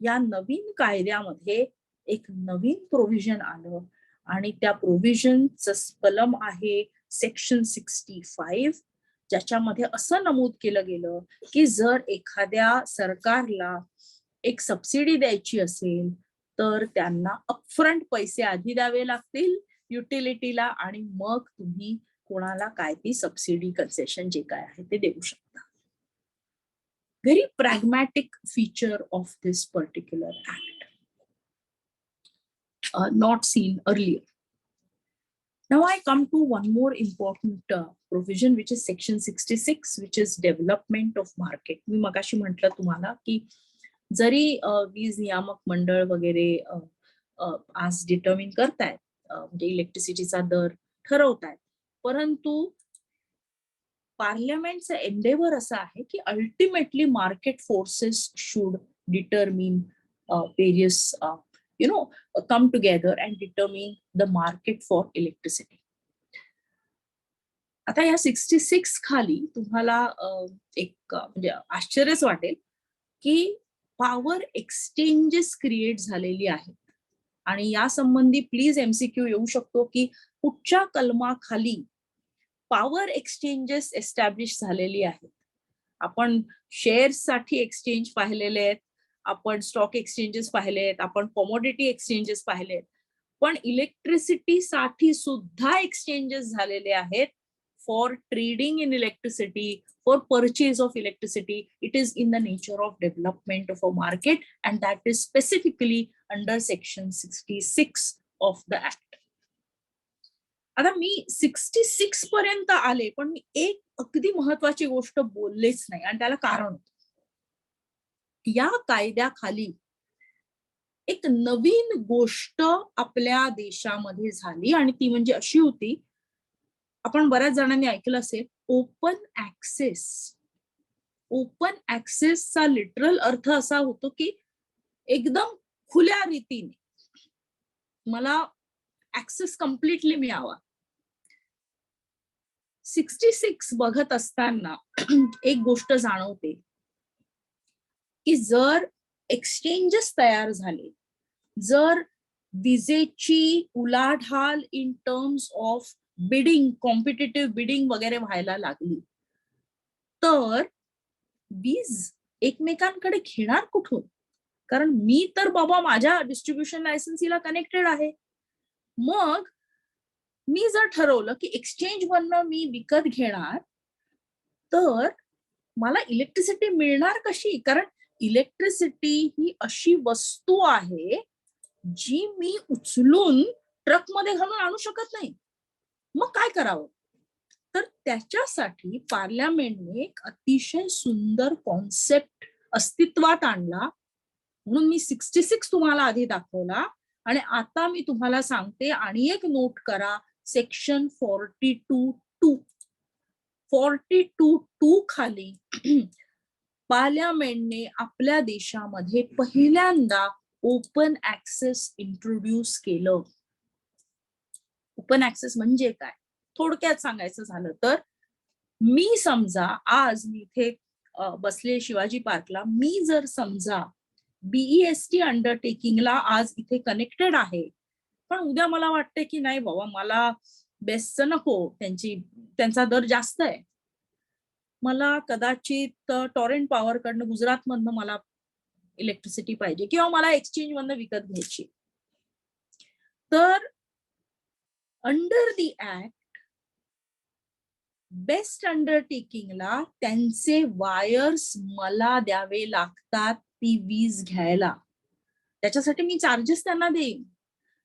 Speaker 1: या नवीन कायद्यामध्ये एक नवीन प्रोव्हिजन आलं, आणि त्या प्रोव्हिजनचं कलम आहे सेक्शन 65, ज्याच्यामध्ये असं नमूद केलं गेलं की जर एखाद्या सरकारला एक सबसिडी द्यायची असेल तर त्यांना अपफ्रंट पैसे आधी द्यावे लागतील युटिलिटीला, आणि मग तुम्ही कोणाला काय ती सबसिडी कन्सेशन जे काय आहे ते देऊ शकता. Very pragmatic feature of this particular act, not seen earlier. Now I come to one more important provision, which is section 66, which is development of market. मी मगाशी म्हटलं तुम्हाला की जरी वीज नियामक मंडळ वगैरे आज डिटर्मिन करतायत, म्हणजे इलेक्ट्रिसिटीचा दर ठरवतायत, परंतु पार्लमेंटचं एंडेवर असं आहे की ultimately market forces should determine various come together and determine the market for electricity. आता या 66 खाली तुम्हाला एक म्हणजे आश्चर्यच वाटेल की पॉवर एक्सचेंजेस क्रिएट झालेली आहेत आणि या संबंधी प्लीज एमसीक्यू येऊ शकतो की कुठच्या कलमाखाली पॉवर एक्सचेंजेस एस्टॅब्लिश झालेली आहेत. आपण शेअर्स साठी एक्सचेंज पाहिलेले आहेत, आपण स्टॉक एक्सचेंजेस पाहिले आहेत, आपण कॉमोडिटी एक्सचेंजेस पाहिले आहेत, पण इलेक्ट्रिसिटी साठी सुद्धा एक्सचेंजेस झालेले आहेत for trading in electricity, for purchase of electricity. It is in the nature of development of a market and that is specifically under section 66 of the act. आता मी 66 पर्यंत आले, पण मी एक अगदी महत्वाची गोष्ट बोललेच नाही आणि त्याला कारण या कायद्याखाली एक नवीन गोष्ट आपल्या देशामध्ये झाली आणि ती म्हणजे अशी होती, आपण बऱ्याच जणांनी ऐकलं असेल, ओपन ऍक्सेस. ओपन ऍक्सेसचा लिटरल अर्थ असा होतो की एकदम खुल्या रीतीने मला ऍक्सेस कम्प्लिटली मिळावा. 66 बघत असताना एक गोष्ट जाणवते की जर एक्सचेंजेस तयार झाले, जर विजेची उलाढाल in terms of bidding, competitive bidding वगैरे व्हायला लागली, तर वीज एकमेकांकडे घेणार कुठून? कारण मी तर बाबा माझ्या डिस्ट्रीब्युशन लायसन्सीला कनेक्टेड आहे. मग मी जर ठरवलं की एक्सचेंज मधनं मी विकत घेणार, तर मला इलेक्ट्रिसिटी मिळणार कशी? कारण इलेक्ट्रिसिटी ही अशी वस्तू आहे जी मी उचलून ट्रकमध्ये घालून आणू शकत नाही. मग काय करावं? तर त्याच्यासाठी पार्लमेंटने एक अतिशय सुंदर कॉन्सेप्ट अस्तित्वात आणला. म्हणून मी 66 तुम्हाला आधी दाखवला आणि आता मी तुम्हाला सांगते, आणि एक नोट करा, सेक्शन 42(2). 42(2) खाली पार्लमेंटने आपल्या देशामध्ये पहिल्यांदा ओपन ऍक्सेस इंट्रोड्यूस केलं. ओपन ऍक्सेस म्हणजे काय? थोडक्यात सांगायचं झालं तर, मी समजा आज मी इथे बसले शिवाजी पार्कला, मी जर समजा बीईएसटी अंडरटेकिंगला आज इथे कनेक्टेड आहे, पण उद्या मला वाटते की नाही बाबा, मला बेस्टचं नको, त्यांचा दर जास्त आहे, मला कदाचित टॉरेंट पॉवर कडनं, गुजरात मधनं मला इलेक्ट्रिसिटी पाहिजे किंवा मला एक्सचेंज मधनं विकत घ्यायची. तर अंडर दी ऍक्ट बेस्ट अंडरटेकिंगला त्यांचे वायर्स मला द्यावे लागतात ती वीज घ्यायला. त्याच्यासाठी मी चार्जेस त्यांना देईन,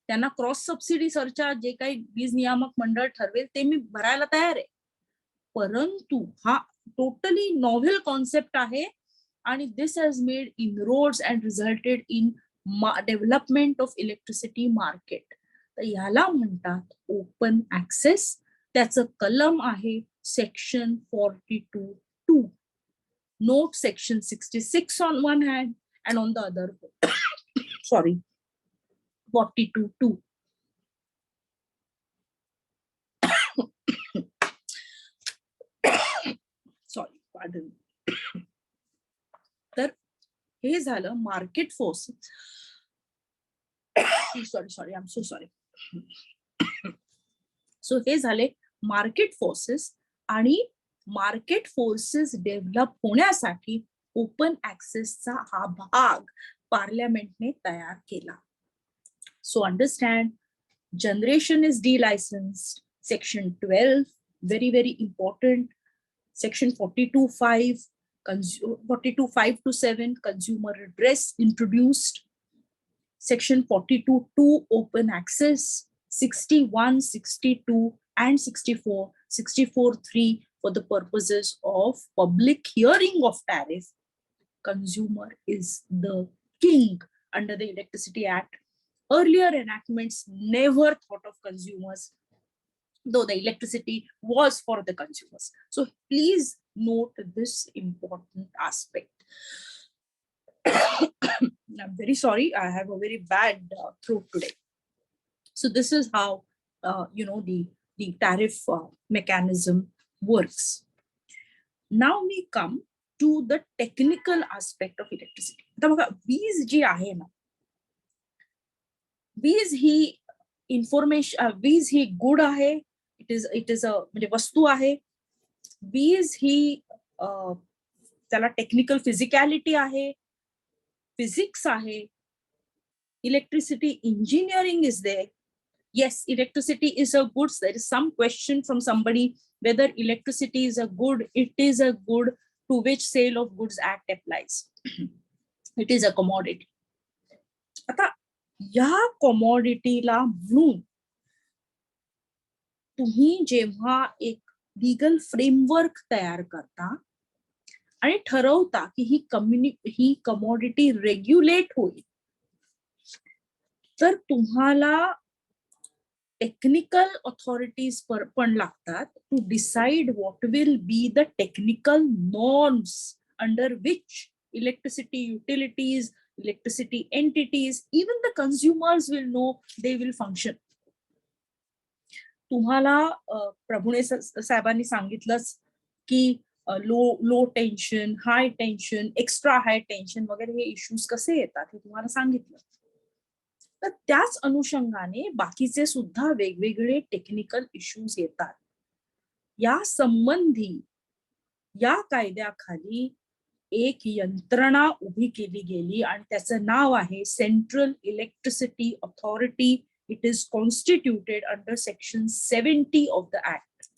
Speaker 1: त्यांना क्रॉस सबसिडी सरचार्ज जे काही वीज नियामक मंडळ ठरवेल ते मी भरायला तयार आहे. परंतु हा टोटली नॉव्हेल कॉन्सेप्ट आहे आणि this has made inroads and रिझल्टेड in development of electricity market. तर याला म्हणतात ओपन ऍक्सेस. त्याचं कलम आहे section 42(2). Note section 66 on one hand and on the other sorry 42(2). Sorry, pardon. तर हे झालं market force. Sorry, I am so sorry. So हे झाले मार्केट फोर्सेस, आणि मार्केट फोर्सेस डेव्हलप होण्यासाठी ओपन ऍक्सेसचा हा भाग पार्लमेंटने तयार केला. So understand, generation is delicensed. Section 12 very important. Section 42(5), 42(5) to 7 consumer redress introduced. Section 42(2) open access. 61, 62, and 64, 64.3 for the purposes of public hearing of tariff. Consumer is the king under the Electricity Act. Earlier enactments never thought of consumers, though the electricity was for the consumers. So please note this important aspect. I'm very sorry, I have a very bad throat today. So this is how the tariff mechanism works. Now we come to the technical aspect of electricity. आता बघा, वीज जी आहे ना, वीज ही information, वीज ही good आहे, it is a म्हणजे वस्तू आहे. वीज ही त्याला टेक्निकल फिजिकॅलिटी आहे, फिजिक्स आहे. Electricity engineering is there. Yes, electricity is a good. There is some question from somebody whether electricity is a good. It is a good to which Sale of Goods Act applies. It is a commodity. आता या कमॉडिटीला म्हणून तुम्ही जेव्हा एक legal framework तयार करता आणि ठरवता की ही कमॉडिटी रेग्युलेट होईल, तर तुम्हाला टेक्निकल ऑथॉरिटीज पण लागतात to decide what will be the technical norms under which electricity utilities, electricity entities, even the consumers will know they will function. तुम्हाला प्रभुणे साहेबांनी सांगितलंच की लो टेन्शन, हाय टेन्शन, एक्स्ट्रा हाय टेन्शन वगैरे हे इश्यूज कसे येतात हे तुम्हाला सांगितलं. तर त्याच अनुषंगाने बाकीचे सुद्धा वेगवेगळे टेक्निकल इश्यूज येतात. या संबंधी या कायद्याखाली एक यंत्रणा उभी केली गेली आणि त्याचं नाव आहे central electricity authority. It is constituted under section 70 of the act.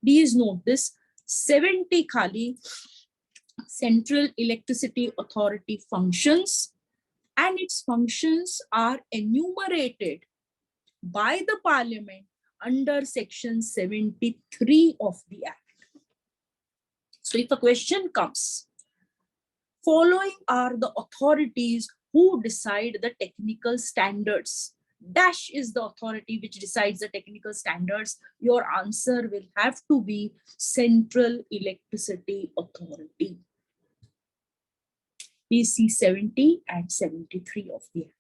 Speaker 1: Please note this, 70 खाली central electricity authority functions, and its functions are enumerated by the parliament under section 73 of the act. So if a question comes, following are the authorities who decide the technical standards. Dash is the authority which decides the technical standards. Your answer will have to be Central Electricity Authority. Please see 70 and 73 of the act.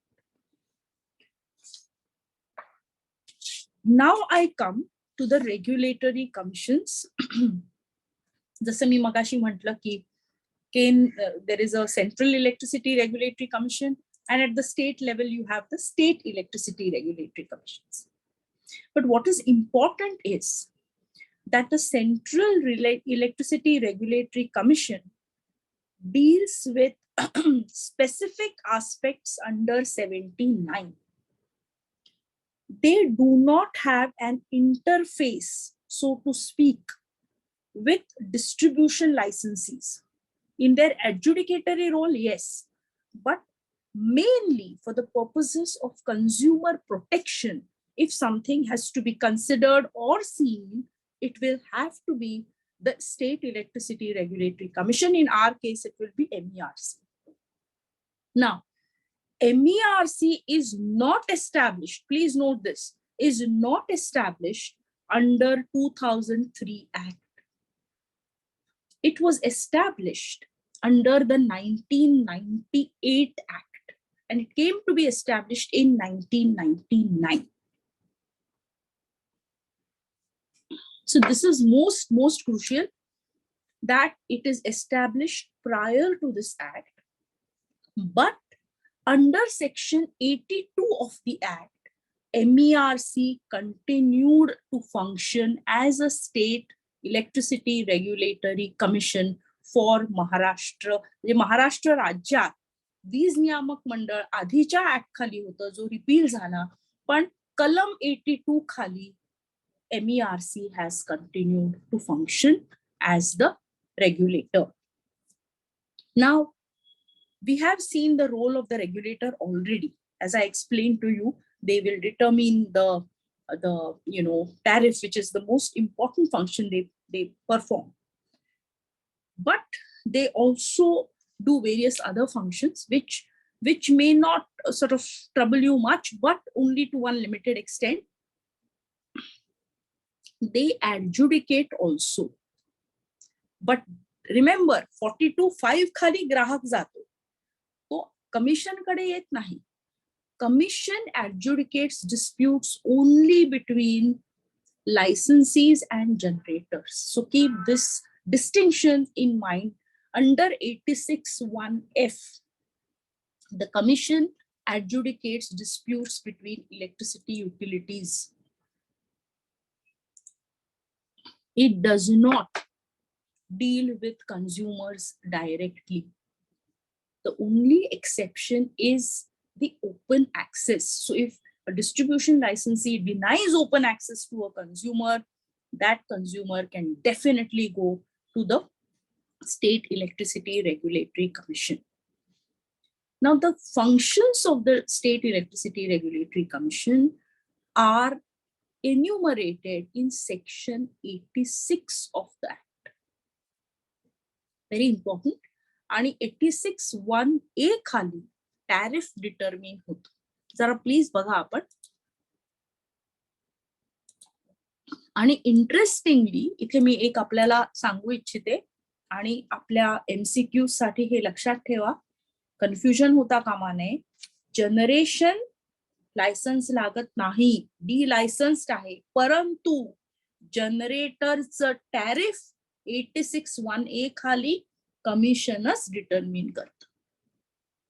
Speaker 1: Now I come to the regulatory commissions. जसं मी मगाशी म्हटलं की there is a Central Electricity Regulatory Commission, and at the state level you have the State Electricity Regulatory Commissions. But what is important is that the Central Electricity Regulatory Commission deals with specific aspects under 79. They do not have an interface, so to speak, with distribution licensees. In their adjudicatory role, yes, but mainly for the purposes of consumer protection. If something has to be considered or seen, it will have to be the State Electricity Regulatory Commission. In our case, it will be MERC. Now, MERC is not established, please note this, is not established under 2003 Act. It was established under the 1998 Act, and it came to be established in 1999. So this is most crucial, that it is established prior to this Act, but under section 82 of the Act, MERC continued to function as a State Electricity Regulatory Commission for Maharashtra. Maharashtra राज्यात वीज नियामक मंडळ आधीच्या act खाली होतं, जो repeal झाला, पण कलम 82 खाली MERC has continued to function as the regulator. Now, we have seen the role of the regulator already. As I explained to you, they will determine the the tariff, which is the most important function they perform. But they also do various other functions which may not sort of trouble you much, but only to one limited extent. They adjudicate also. But remember, 42(5) खाली ग्राहक जातो, तो commission कडे येत नाही. Commission adjudicates disputes only between licensees and generators. So keep this distinction in mind. Under 86(1)(f), the commission adjudicates disputes between electricity utilities. It does not deal with consumers directly. The only exception is the open access. So if a distribution licensee denies open access to a consumer, that consumer can definitely go to the State Electricity Regulatory Commission. Now, the functions of the State Electricity Regulatory Commission are enumerated in section 86 of the Act. Very important. आणि 86(1)(a) खाली tariff determine होतो. जरा please बघा आपण. आणि interestingly इथे मी एक आपल्याला सांगू इच्छिते, आणि आपल्या MCQ साठी हे लक्षात ठेवा, कन्फ्युजन होता कामा नये. जनरेशन लायसन्स लागत नाही, डी लायसन्स्ड आहे, परंतु जनरेटरचं टॅरिफ 86(1)(a) खाली कमिशनच डिटरमिन करत.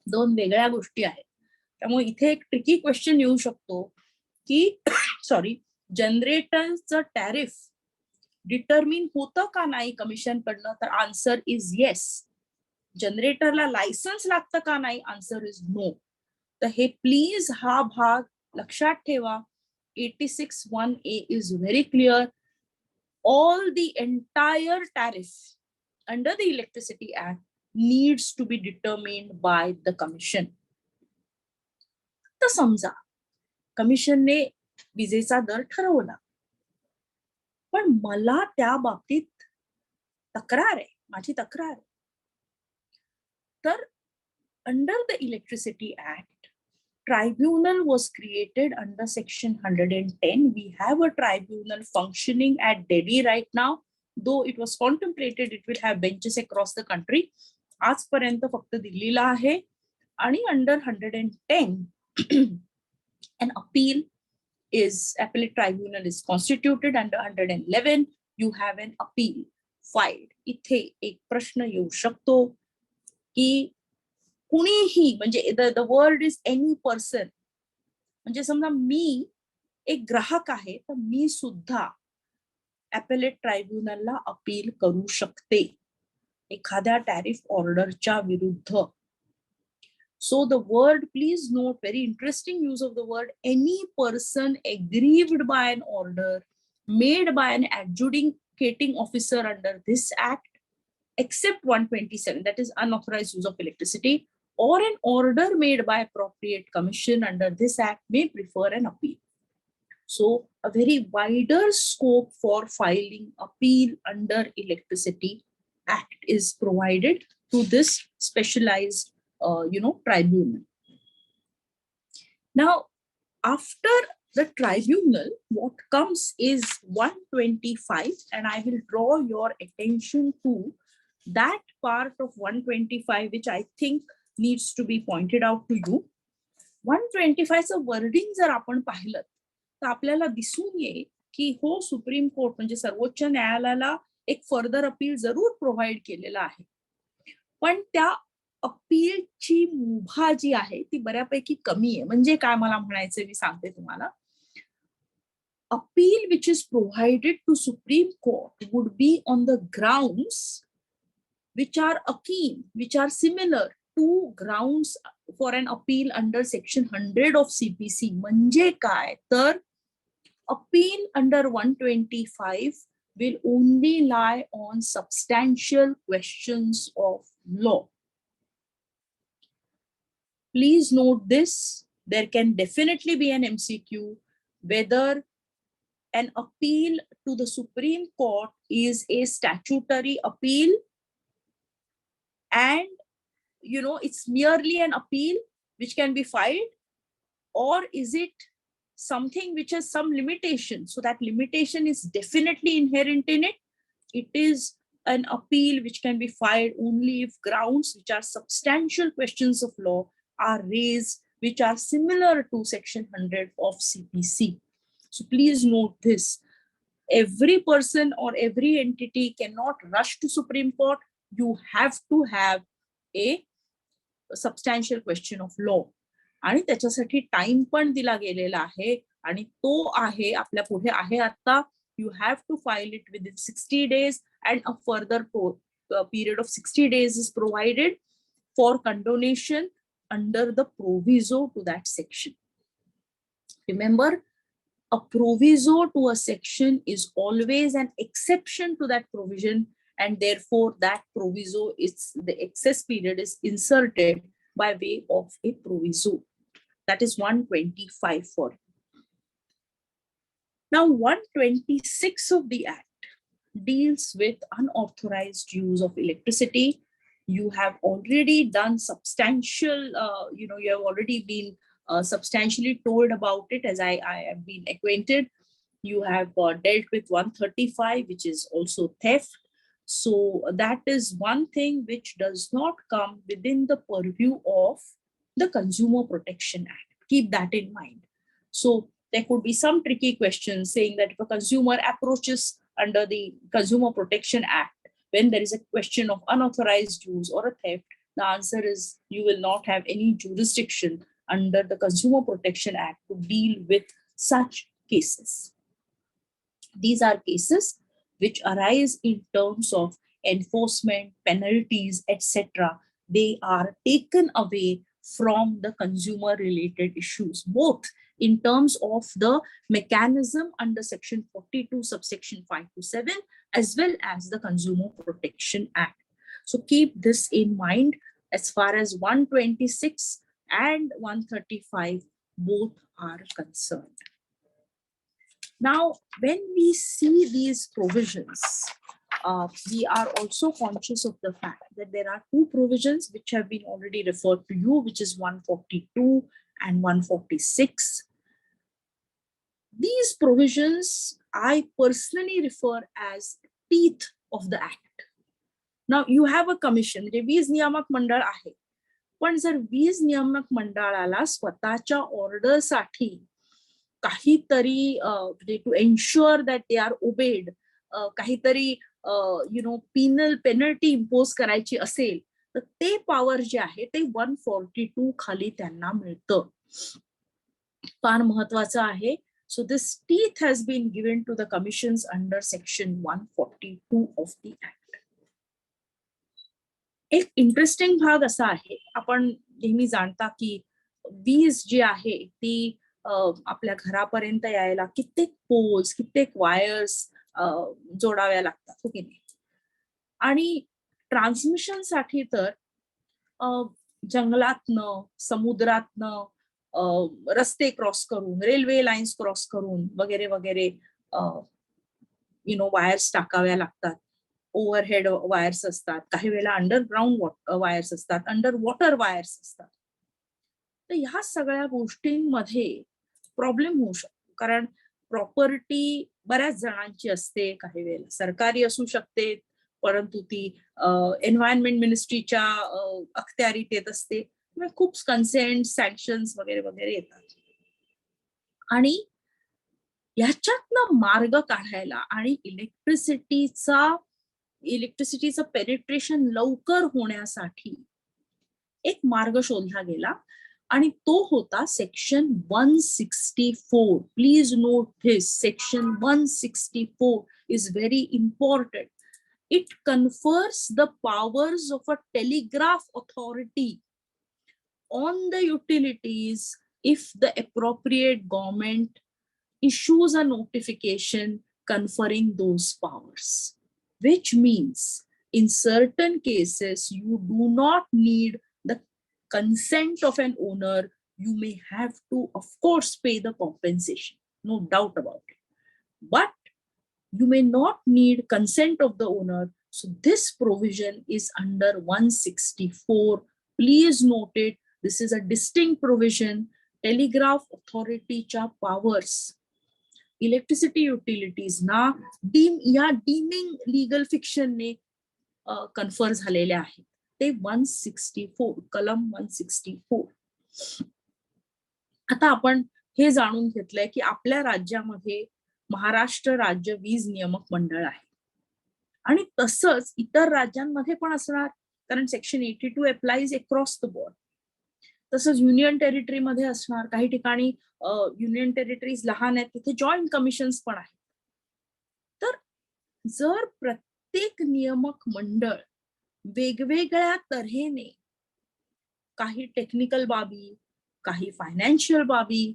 Speaker 1: दोन वेगळ्या गोष्टी आहेत. त्यामुळे इथे एक ट्रिकी क्वेश्चन येऊ शकतो की सॉरी, जनरेटरचं टॅरिफ डिटरमिन होतं का नाही कमिशन कडनं, तर आन्सर इज येस. जनरेटरला लायसन्स लागतं का नाही, आन्सर इज नो. तर हे प्लीज हा भाग लक्षात ठेवा. 86(1)(a) is very clear. All the entire tariff under the Electricity Act needs to be determined by the commission. तर समजा कमिशनने विजेचा दर ठरवला, पण मला त्या बाबतीत तक्रार आहे, माझी तक्रार आहे. तर under the Electricity Act, tribunal was created under section 110. We have a tribunal functioning at Delhi right now. Though it was contemplated it will have benches across the country. आजपर्यंत फक्त दिल्लीला आहे. आणि under 110 an appellate tribunal is constituted. Under 111 you have an appeal filed. इथे एक प्रश्न येऊ शकतो की कुणीही, म्हणजे the word is any person, म्हणजे समजा मी एक ग्राहक आहे, तर मी सुद्धा ॲपेलेट ट्रायब्युनलला अपील करू शकते एखाद्या टॅरिफ ऑर्डरच्या विरुद्ध. So the word, please note, very interesting use of the word, any person aggrieved by an order made by an adjudicating officer under this act, except 127, that is unauthorized use of electricity, or an order made by appropriate commission under this act may prefer an appeal. So a very wider scope for filing appeal under Electricity Act is provided to this specialized tribunal. Now, after the tribunal, what comes is 125, and I will draw your attention to that part of 125 which I think needs to be pointed out to you. 125 चं wording जर आपण पाहिलं तर आपल्याला दिसून येईल की हो, सुप्रीम कोर्ट म्हणजे सर्वोच्च न्यायालयाला एक फर्दर अपील जरूर प्रोव्हाइड केलेला आहे, पण त्या अपीलची मुभा जी आहे ती बऱ्यापैकी कमी आहे. म्हणजे काय मला म्हणायचं मी सांगते तुम्हाला. Appeal which is provided to Supreme Court would be on the grounds which are akin, which are similar to grounds for an appeal under section 100 of CPC. म्हणजे काय तर appeal under 125 will only lie on substantial questions of law. Please note this. There can definitely be an MCQ whether an appeal to the Supreme Court is a statutory appeal and it's merely an appeal which can be filed, or is it something which has some limitation? So that limitation is definitely inherent in it. It is an appeal which can be filed only if grounds which are substantial questions of law are raised, which are similar to Section 100 of CPC. So please note this. Every person or every entity cannot rush to Supreme Court. You have to have a substantial question of law. आणि त्याच्यासाठी time पण दिला गेलेला आहे आणि तो आहे आपल्या पुढे आहे आता. You have to file it within 60 days and a further period of 60 days is provided for condonation under the proviso to that section. Remember, a proviso to a section is always an exception to that provision, and therefore that proviso is the excess period is inserted by way of a proviso. That is 125 for it. Now 126 of the Act deals with unauthorized use of electricity. You have already done substantial, you have already been substantially told about it as I have been acquainted. You have dealt with 135, which is also theft. So that is one thing which does not come within the purview of the Consumer Protection Act. Keep that in mind. So there could be some tricky questions saying that if a consumer approaches under the Consumer Protection Act, when there is a question of unauthorized use or a theft, the answer is you will not have any jurisdiction under the Consumer Protection Act to deal with such cases. These are cases which arise in terms of enforcement, penalties, etc. They are taken away from the consumer-related issues, both in terms of the mechanism under Section 42, subsection 5 to 7, as well as the Consumer Protection Act. So keep this in mind as far as 126 and 135 both are concerned. Now, when we see these provisions, we are also conscious of the fact that there are two provisions which have been already referred to you, which is 142 and 146. These provisions I personally refer as teeth of the Act. Now, you have a commission, म्हणजे वीज नियामक मंडळ आहे, पण जर वीज नियामक मंडळाला स्वतःच्या ऑर्डरसाठी काहीतरी to ensure that they are obeyed काहीतरी पेनल्टी इम्पोज करायची असेल तर ते पॉवर जे आहे ते 142 खाली त्यांना मिळतं. फार महत्वाचं आहे. So this teeth has been given to the commissions under section 142 of the Act. एक इंटरेस्टिंग भाग असा आहे, आपण नेहमी जाणता की वीज जी आहे ती आपल्या घरापर्यंत यायला कित्येक पोल्स, कित्येक वायर्स जोडाव्या लागतात, हो की नाही. आणि ट्रान्समिशन साठी तर जंगलातनं, समुद्रातनं, रस्ते क्रॉस करून, रेल्वे लाईन्स क्रॉस करून वगैरे वगैरे वायर्स टाकाव्या लागतात. ओव्हरहेड वायर्स असतात, काही वेळेला अंडरग्राउंड वायर्स असतात, अंडर वॉटर वायर्स असतात. तर ह्या सगळ्या गोष्टींमध्ये प्रॉब्लेम होऊ शकतो, कारण प्रॉपर्टी बऱ्याच जणांची असते, काही वेळेला सरकारी असू शकते, परंतु ती एन्व्हायरमेंट मिनिस्ट्रीच्या अखत्यारीत येत असते. खूप कन्सेंट, सँक्शन्स वगैरे वगैरे येतात. आणि ह्याच्यातनं मार्ग काढायला आणि इलेक्ट्रिसिटीचं पेनिट्रेशन लवकर होण्यासाठी एक मार्ग शोधला गेला आणि तो होता section 164. Please note this, section 164 is very important. It confers the powers of a telegraph authority on the utilities if the appropriate government issues a notification conferring those powers, which means in certain cases you do not need the consent of an owner. You may have to, of course, pay the compensation, no doubt about it. but you may not need consent of the owner. So this provision is under 164. Please note it. This is a distinct provision. Telegraph authorityच्या powers, electricity utilities ना या dimming legal फिक्शनने confer झालेले आहेत. ते 164 कलम 164. आता आपण हे जाणून घेतलंय की आपल्या राज्यामध्ये महाराष्ट्र राज्य वीज नियामक मंडळ आहे आणि तसंच इतर राज्यांमध्ये पण असणार, कारण section 82 applies across the board. तसंच युनियन टेरिटरीमध्ये असणार. काही ठिकाणी युनियन टेरिटरीज लहान आहेत तिथे जॉईंट कमिशन्स पण आहेत. तर जर प्रत्येक नियामक मंडळ वेगवेगळ्या तऱ्हेने काही टेक्निकल बाबी, काही फायनान्शियल बाबी,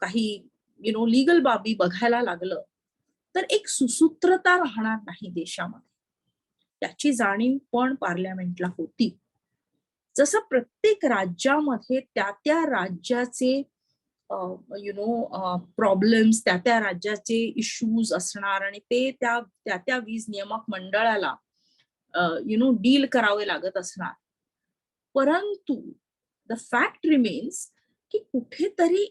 Speaker 1: काही लीगल बाबी बघायला लागलं तर एक सुसूत्रता राहणार नाही देशामध्ये. त्याची जाणीव पण पार्लमेंटला होती. जसं प्रत्येक राज्यामध्ये त्या राज्याचे प्रॉब्लेम्स, त्या राज्याचे इश्यूज असणार आणि ते त्या वीज नियामक मंडळाला डील करावे लागत असणार. परंतु द फॅक्ट रिमेन्स की कुठेतरी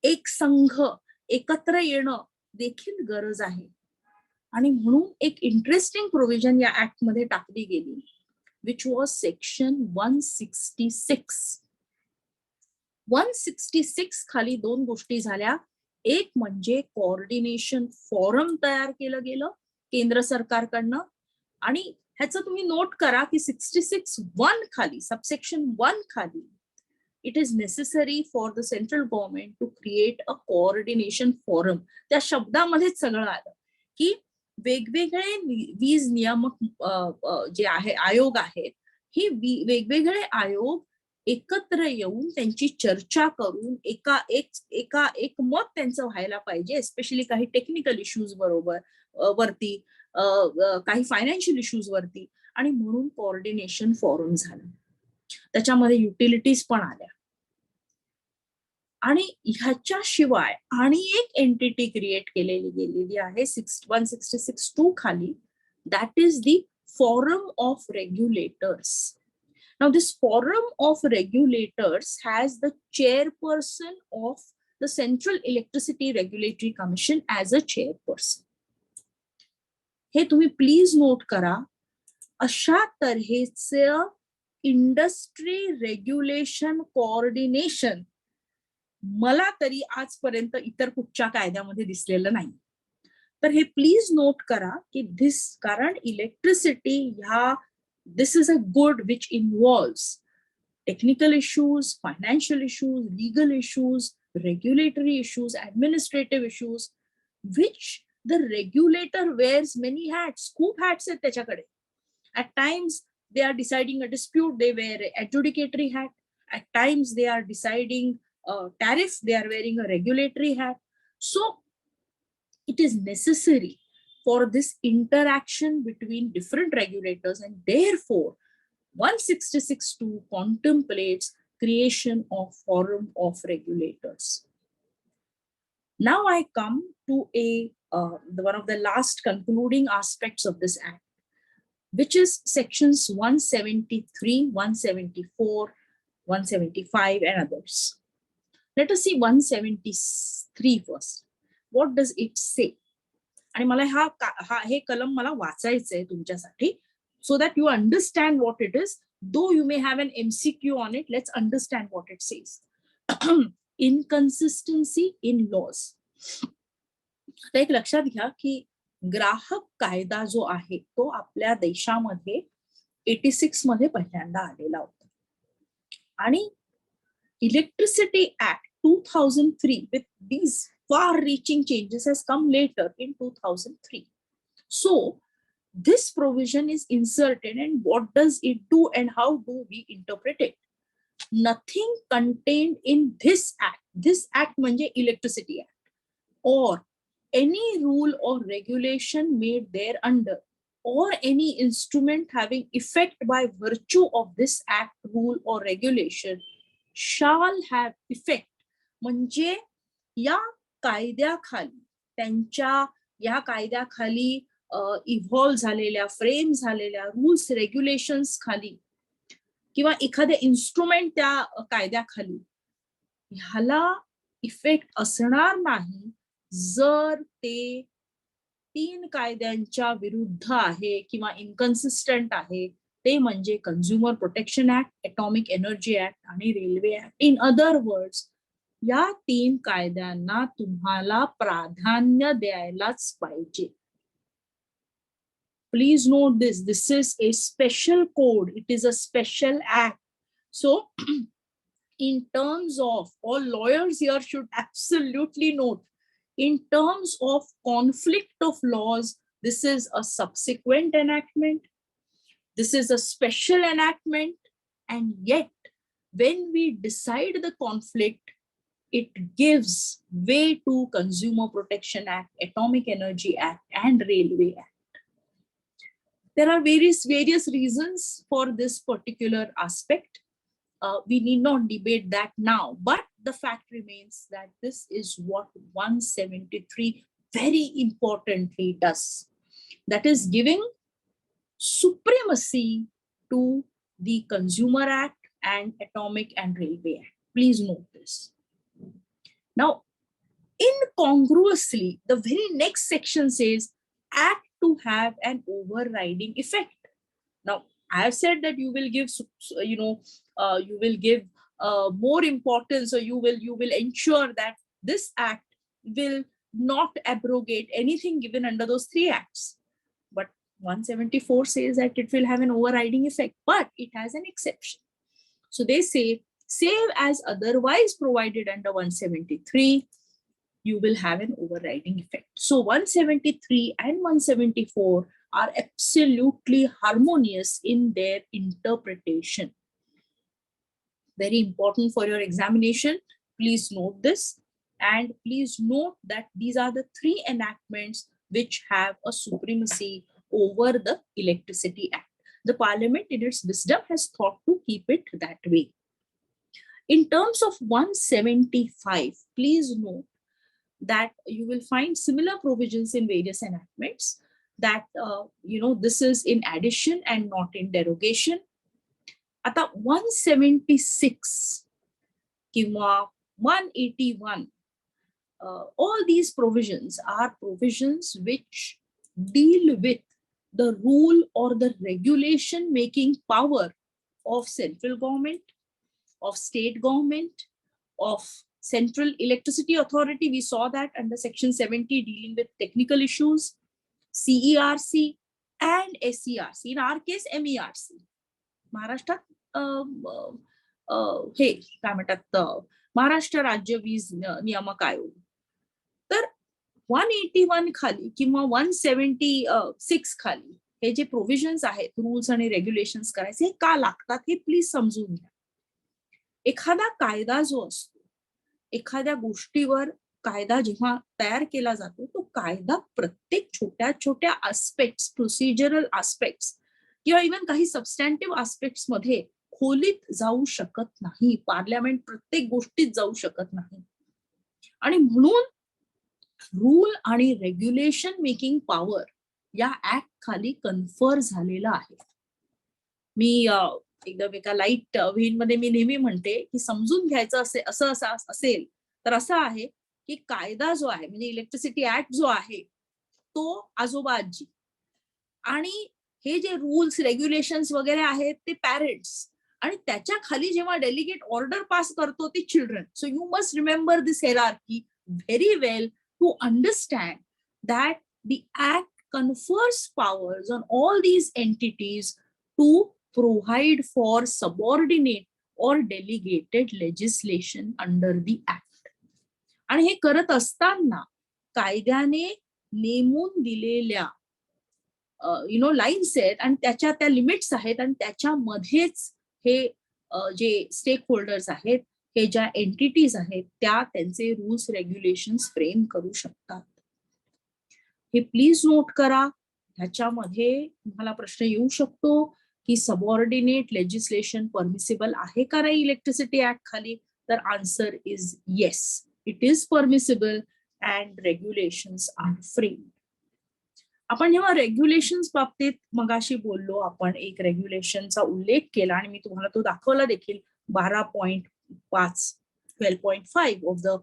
Speaker 1: एक संघ एकत्र येणं देखील गरज आहे. आणि म्हणून एक इंटरेस्टिंग प्रोव्हिजन या ऍक्ट मध्ये टाकली गेली, which was section 166. 166 खाली दोन गोष्टी झाल्या. एक म्हणजे कोऑर्डिनेशन फॉरम तयार केलं गेलं केंद्र सरकारकडनं. आणि ह्याचं तुम्ही नोट करा की 66(1) खाली, सबसेक्शन 1 खाली, it is necessary for the central government to create a coordination forum. त्या शब्दामध्येच सगळं आलं की वेगवेगळे वीज नियामक जे आहे आयोग आहेत, ही वेगवेगळे आयोग एकत्र येऊन त्यांची चर्चा करून एक मत त्यांचं व्हायला पाहिजे, एस्पेशली काही टेक्निकल इश्यूज वरती, काही फायनान्शियल इश्यूज वरती. आणि म्हणून कोऑर्डिनेशन फॉरम झालं. त्याच्यामध्ये युटिलिटीज पण आल्या. आणि ह्याच्याशिवाय आणि एक एंटिटी क्रिएट केलेली गेलेली आहे 166(2) खाली, that is the forum of regulators. Now this forum of regulators has the chairperson of the central electricity regulatory commission as a chairperson. हे तुम्ही प्लीज नोट करा. अशा तऱ्हेचं इंडस्ट्री रेग्युलेशन कोऑर्डिनेशन मला तरी आजपर्यंत इतर कुठच्या कायद्यामध्ये दिसलेलं नाही. तर हे प्लीज नोट करा की कारण electricity this is a good which involves technical issues, financial issues, legal issues, regulatory issues, administrative issues, which the regulator wears many hats. खूप हॅट्स आहेत त्याच्याकडे. At times they are deciding a dispute, they wear adjudicatory hat. At times they are deciding tariff, they are wearing a regulatory hat. So it is necessary for this interaction between different regulators, and therefore 166(2) contemplates creation of forum of regulators. Now I come to one of the last concluding aspects of this act, which is sections 173, 174, 175 and others. Let us see 173 first. What does it say? आणि मला हे कलम मला वाचायचंय तुमच्यासाठी, so that you understand what it is. Though you may have an MCQ on it, let's understand what it says. Inconsistency in laws. आता एक लक्षात घ्या की ग्राहक कायदा जो आहे तो आपल्या देशामध्ये 86 मध्ये पहिल्यांदा आलेला होता. आणि electricity act 2003 with these far-reaching changes has come later in 2003. So this provision is inserted, and what does it do and how do we interpret it? Nothing contained in this act म्हणजे electricity act, or any rule or regulation made thereunder, or any instrument having effect by virtue of this act, rule or regulation shall have effect. म्हणजे या कायद्याखाली त्यांच्या या कायद्याखाली evolve झालेल्या, frame झालेल्या rules regulations खाली किंवा एखाद्या इन्स्ट्रुमेंट त्या कायद्याखाली ह्याला इफेक्ट असणार नाही जर ते 3 कायद्यांच्या विरुद्ध आहे किंवा इनकन्सिस्टंट आहे. ते म्हणजे consumer protection act, atomic energy act आणि railway act. In other words, या 3 कायद्यांना तुम्हाला प्राधान्य द्यायलाच पाहिजे. Please note this. This is a special code. It is a special act. So, in terms of, all lawyers here should absolutely note, in terms of conflict of laws, this is a subsequent enactment. This is a special enactment. And yet, when we decide the conflict, it gives way to Consumer Protection Act, Atomic Energy Act, and Railway Act. There are various reasons for this particular aspect. We need not debate that now, but the fact remains that this is what 173 very importantly does. That is giving supremacy to the Consumer Act and Atomic and Railway Act. Please note this. Now, incongruously, the very next section says act to have an overriding effect. Now, I have said that you will give, you will give more importance, or you will ensure that this act will not abrogate anything given under those 3 acts. But 174 says that it will have an overriding effect, but it has an exception. So they say, save as otherwise provided under 173, you will have an overriding effect. So 173 and 174 are absolutely harmonious in their interpretation. Very important for your examination. Please note this. And please note that these are the 3 enactments which have a supremacy over the Electricity Act. The Parliament, in its wisdom, has thought to keep it that way. In terms of 175, please note that you will find similar provisions in various enactments, that this is in addition and not in derogation. Ata 176 किंवा 181, all these provisions are provisions which deal with the rule or the regulation making power of central government, of state government, of Central Electricity Authority. We saw that under section 70 dealing with technical issues, CERC and SERC. In our case, MERC. Maharashtra, Maharashtra राज्य वीज नियामक आयोग. तर 181 खाली किंवा 176 खाली हे जे provisions आहेत rules आणि रेग्युलेशन्स करायचे, हे का लागतात हे प्लीज समजून घ्या. एखादा कायदा जो असतो, एखाद्या गोष्टीवर कायदा जेव्हा तयार केला जातो, तो कायदा प्रत्येक छोट्या छोट्या आस्पेक्ट्स, प्रोसिजरल आस्पेक्ट्स किंवा इव्हन काही सबस्टॅन्टिव्ह आस्पेक्ट्स मध्ये खोलीत जाऊ शकत नाही. पार्लमेंट प्रत्येक गोष्टीत जाऊ शकत नाही. आणि म्हणून रूल आणि रेग्युलेशन मेकिंग पॉवर या ऍक्ट खाली कन्फर झालेला आहे. मी एकदम एका लाईट व्हेन मध्ये मी नेहमी म्हणते की समजून घ्यायचं असेल तर असं आहे की कायदा जो आहे म्हणजे इलेक्ट्रिसिटी ऍक्ट जो आहे तो आजोबा आजी, आणि हे जे रूल्स रेग्युलेशन्स वगैरे आहेत ते पॅरेंट्स, आणि त्याच्या खाली जेव्हा डेलिगेट ऑर्डर पास करतो ते children. So you must remember this hierarchy very well to understand that the act confers powers on all these entities to provide for subordinate or delegated legislation under the act. आणि हे करत असताना कायद्याने नेमून दिलेल्या lines आहेत आणि त्याच्या त्या लिमिट्स आहेत, आणि त्याच्यामध्येच हे जे स्टेक होल्डर्स आहेत, हे ज्या एंटिटीज आहेत, त्या त्यांचे रूल्स रेग्युलेशन्स फ्रेम करू शकतात. हे प्लीज नोट करा. ह्याच्यामध्ये तुम्हाला प्रश्न येऊ शकतो की सबऑर्डिनेट लेजिस्लेशन परमिसिबल आहे का नाही इलेक्ट्रिसिटी ऍक्ट खाली? तर answer is yes, it is permissible. and regulations are framed. आपण जेव्हा रेग्युलेशन्स बाबतीत मगाशी बोललो, आपण एक रेग्युलेशनचा उल्लेख केला आणि मी तुम्हाला तो दाखवला देखील. 12.5 12.5 of the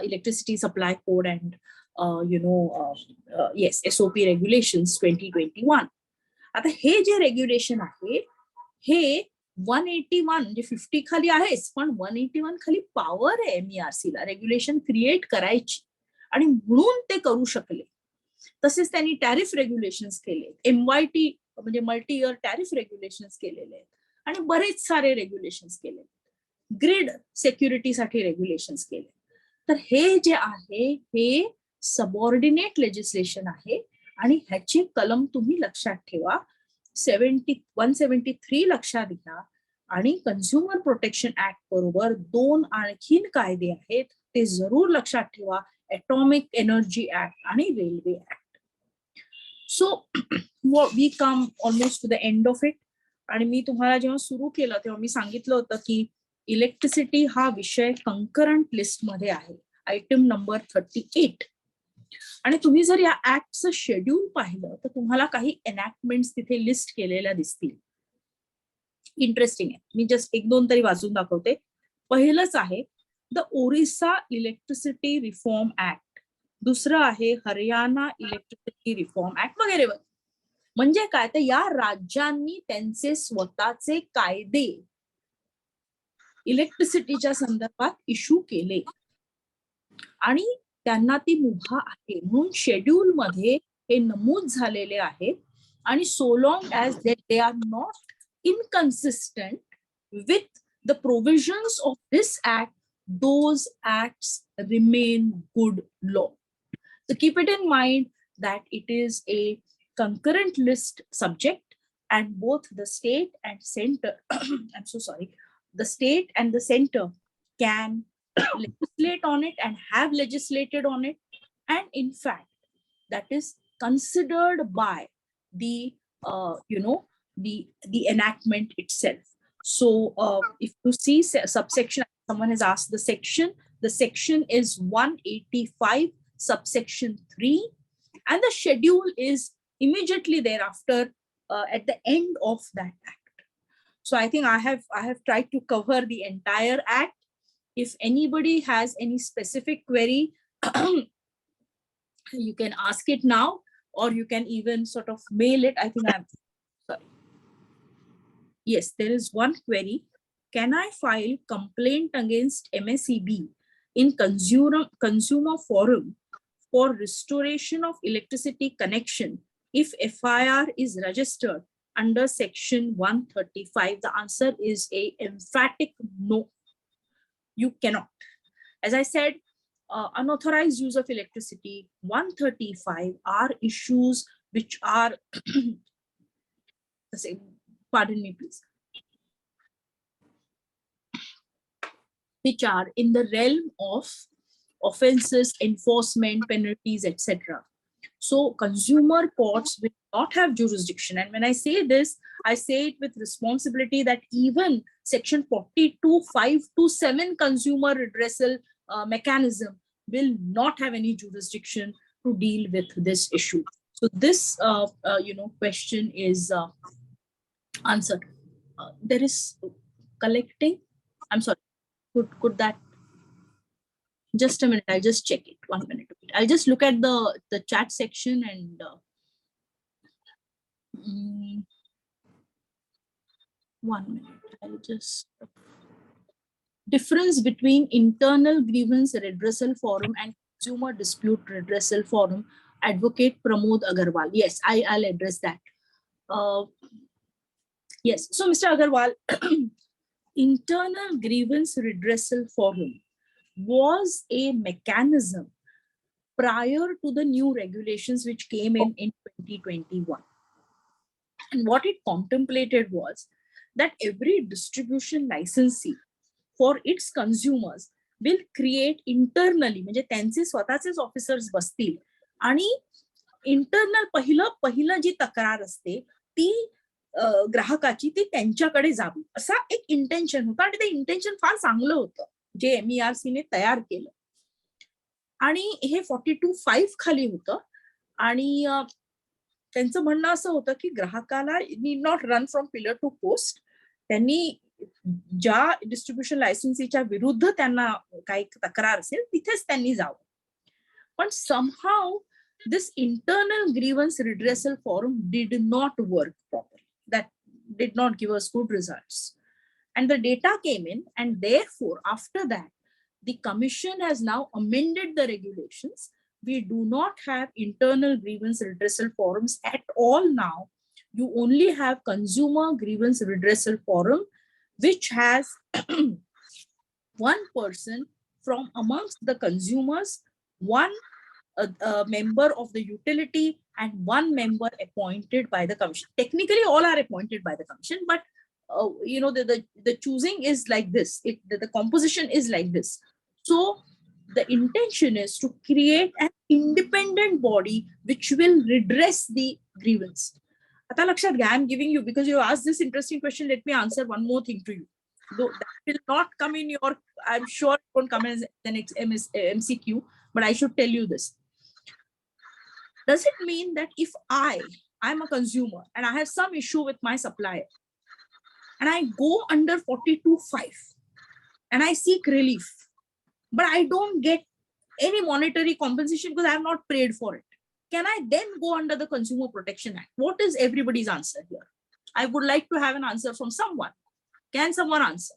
Speaker 1: electricity supply code and yes, SOP regulations 2021. आता हे जे रेग्युलेशन आहे हे 181 म्हणजे 50 खाली आहेच, पण 181 खाली पॉवर आहे MERC ला रेग्युलेशन क्रिएट करायची, आणि म्हणून ते करू शकले. तसेच त्यांनी टॅरिफ रेग्युलेशन्स केले, MYT म्हणजे मल्टी इयर टॅरिफ रेग्युलेशन्स केलेले आहेत, आणि बरेच सारे रेग्युलेशन्स केले, ग्रिड सेक्युरिटीसाठी रेग्युलेशन्स केले. तर हे जे आहे हे सबऑर्डिनेट लेजिस्लेशन आहे, आणि ह्याची कलम तुम्ही लक्षात ठेवा. 173 लक्षात घ्या, आणि कन्झ्युमर प्रोटेक्शन ऍक्ट बरोबर 2 आणखीन कायदे आहेत ते जरूर लक्षात ठेवा, ॲटॉमिक एनर्जी ऍक्ट आणि railway act. So we come almost to the end of it. आणि मी तुम्हाला जेव्हा सुरू केलं तेव्हा मी सांगितलं होतं की इलेक्ट्रिसिटी हा विषय कंकरंट लिस्ट मध्ये आहे, आयटम नंबर 38. आणि तुम्ही जर या ऍक्टचं शेड्यूल पाहिलं तर तुम्हाला काही एनॅक्टमेंट्स तिथे लिस्ट केलेल्या दिसतील. इंटरेस्टिंग आहे, मी जस्ट 1-2 तरी वाचून दाखवते. पहिलंच आहे the Orissa electricity reform act, दुसरं आहे हरियाणा इलेक्ट्रिसिटी रिफॉर्म ऍक्ट वगैरे. म्हणजे काय, तर या राज्यांनी त्यांचे स्वतःचे कायदे इलेक्ट्रिसिटीच्या संदर्भात इश्यू केले, आणि त्यांना ती मुभा आहे म्हणून शेड्यूल मध्ये हे नमूद झालेले आहे. आणि so long as they are not inconsistent with the provisions of this act, those acts remain good law. So keep it in mind that it is a concurrent list subject, and both the state and center I'm so sorry, the state and the center can legislate on it and have legislated on it, and in fact that is considered by the the enactment itself. So if you see subsection, someone has asked the section is 185 subsection 3, and the schedule is immediately thereafter at the end of that act. So I think I have tried to cover the entire act. If anybody has any specific query, you can ask it now, or you can even sort of mail it. I think I'm sorry. Yes, there is one query. Can I file complaint against MSEB in consumer forum for restoration of electricity connection if FIR is registered under section 135? The answer is a emphatic no. You cannot. As I said, unauthorized use of electricity 135 are issues which are pardon me please, which are in the realm of offenses, enforcement, penalties, etc. So consumer courts will not have jurisdiction. And when I say this, I say it with responsibility that even section 42(5)(7) consumer redressal mechanism will not have any jurisdiction to deal with this issue. So this question is answered. There is collecting. I'm sorry. Could that? Just a minute. I'll just check it. 1 minute. I'll just look at the chat section and 1 minute. I'll just difference between internal grievance redressal forum and consumer dispute redressal forum. Advocate Pramod Agarwal. Yes, I'll address that. Yes. So, Mr. Agarwal, internal grievance redressal forum was a mechanism prior to the new regulations which came in 2021. And what it contemplated was that every distribution licensee for its consumers will create internally, म्हणजे त्यांचे स्वतःचेच officers बसतील, आणि internal पहिलं जी तक्रार असते ती ग्राहकाची ती त्यांच्याकडे जावी, असा एक इंटेन्शन होता. आणि ते इंटेन्शन फार चांगलं होतं जे MERC ने तयार केलं. आणि हे 42(5) खाली होतं. आणि त्यांचं म्हणणं असं होतं की ग्राहकाला need not run from pillar to post. त्यांनी ज्या डिस्ट्रीब्युशन लायसन्सीच्या विरुद्ध त्यांना काही तक्रार असेल तिथेच त्यांनी जावं. पण somehow this internal grievance redressal forum did not work properly. That did not give us good results. And the data came in, and therefore, after that, the commission has now amended the regulations. We do not have internal grievance redressal forums at all now. You only have consumer grievance redressal forum, which has one person from amongst the consumers, one member of the utility, and one member appointed by the commission. Technically, all are appointed by the commission, but the choosing is like this. The composition is like this. So the intention is to create an independent body which will redress the grievance. Ata lakshat घ्या, I'm giving you, because you asked this interesting question, let me answer one more thing to you. Though that will not come in your, I'm sure it won't come as the next MCQ, but I should tell you this. Does it mean that if I'm a consumer and I have some issue with my supplier and I go under 42(5) and I seek relief, but I don't get any monetary compensation because I have not paid for it, can I then go under the Consumer Protection Act? What is everybody's answer here? I would like to have an answer from someone. Can someone answer?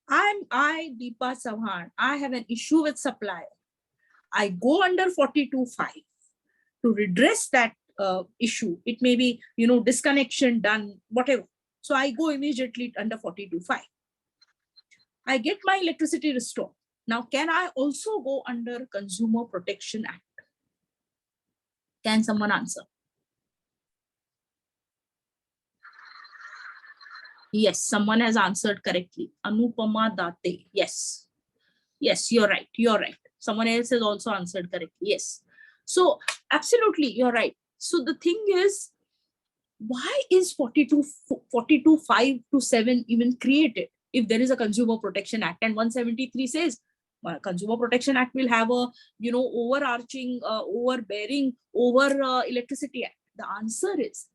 Speaker 1: I, Deepa Chavan, I have an issue with supplier. I go under 42(5) to redress that issue. It may be, disconnection done, whatever. So I go immediately under 42(5). I get my electricity restored. Now, can I also go under Consumer Protection Act? Can someone answer? Yes, someone has answered correctly. Anupama Date. Yes. Yes, you're right. You're right. Someone else has also answered correctly. Yes. So absolutely, you're right. So the thing is, why is 42(5) to 7 even created if there is a Consumer Protection Act? And 173 says Consumer Protection Act will have a overarching overbearing over Electricity Act. The answer is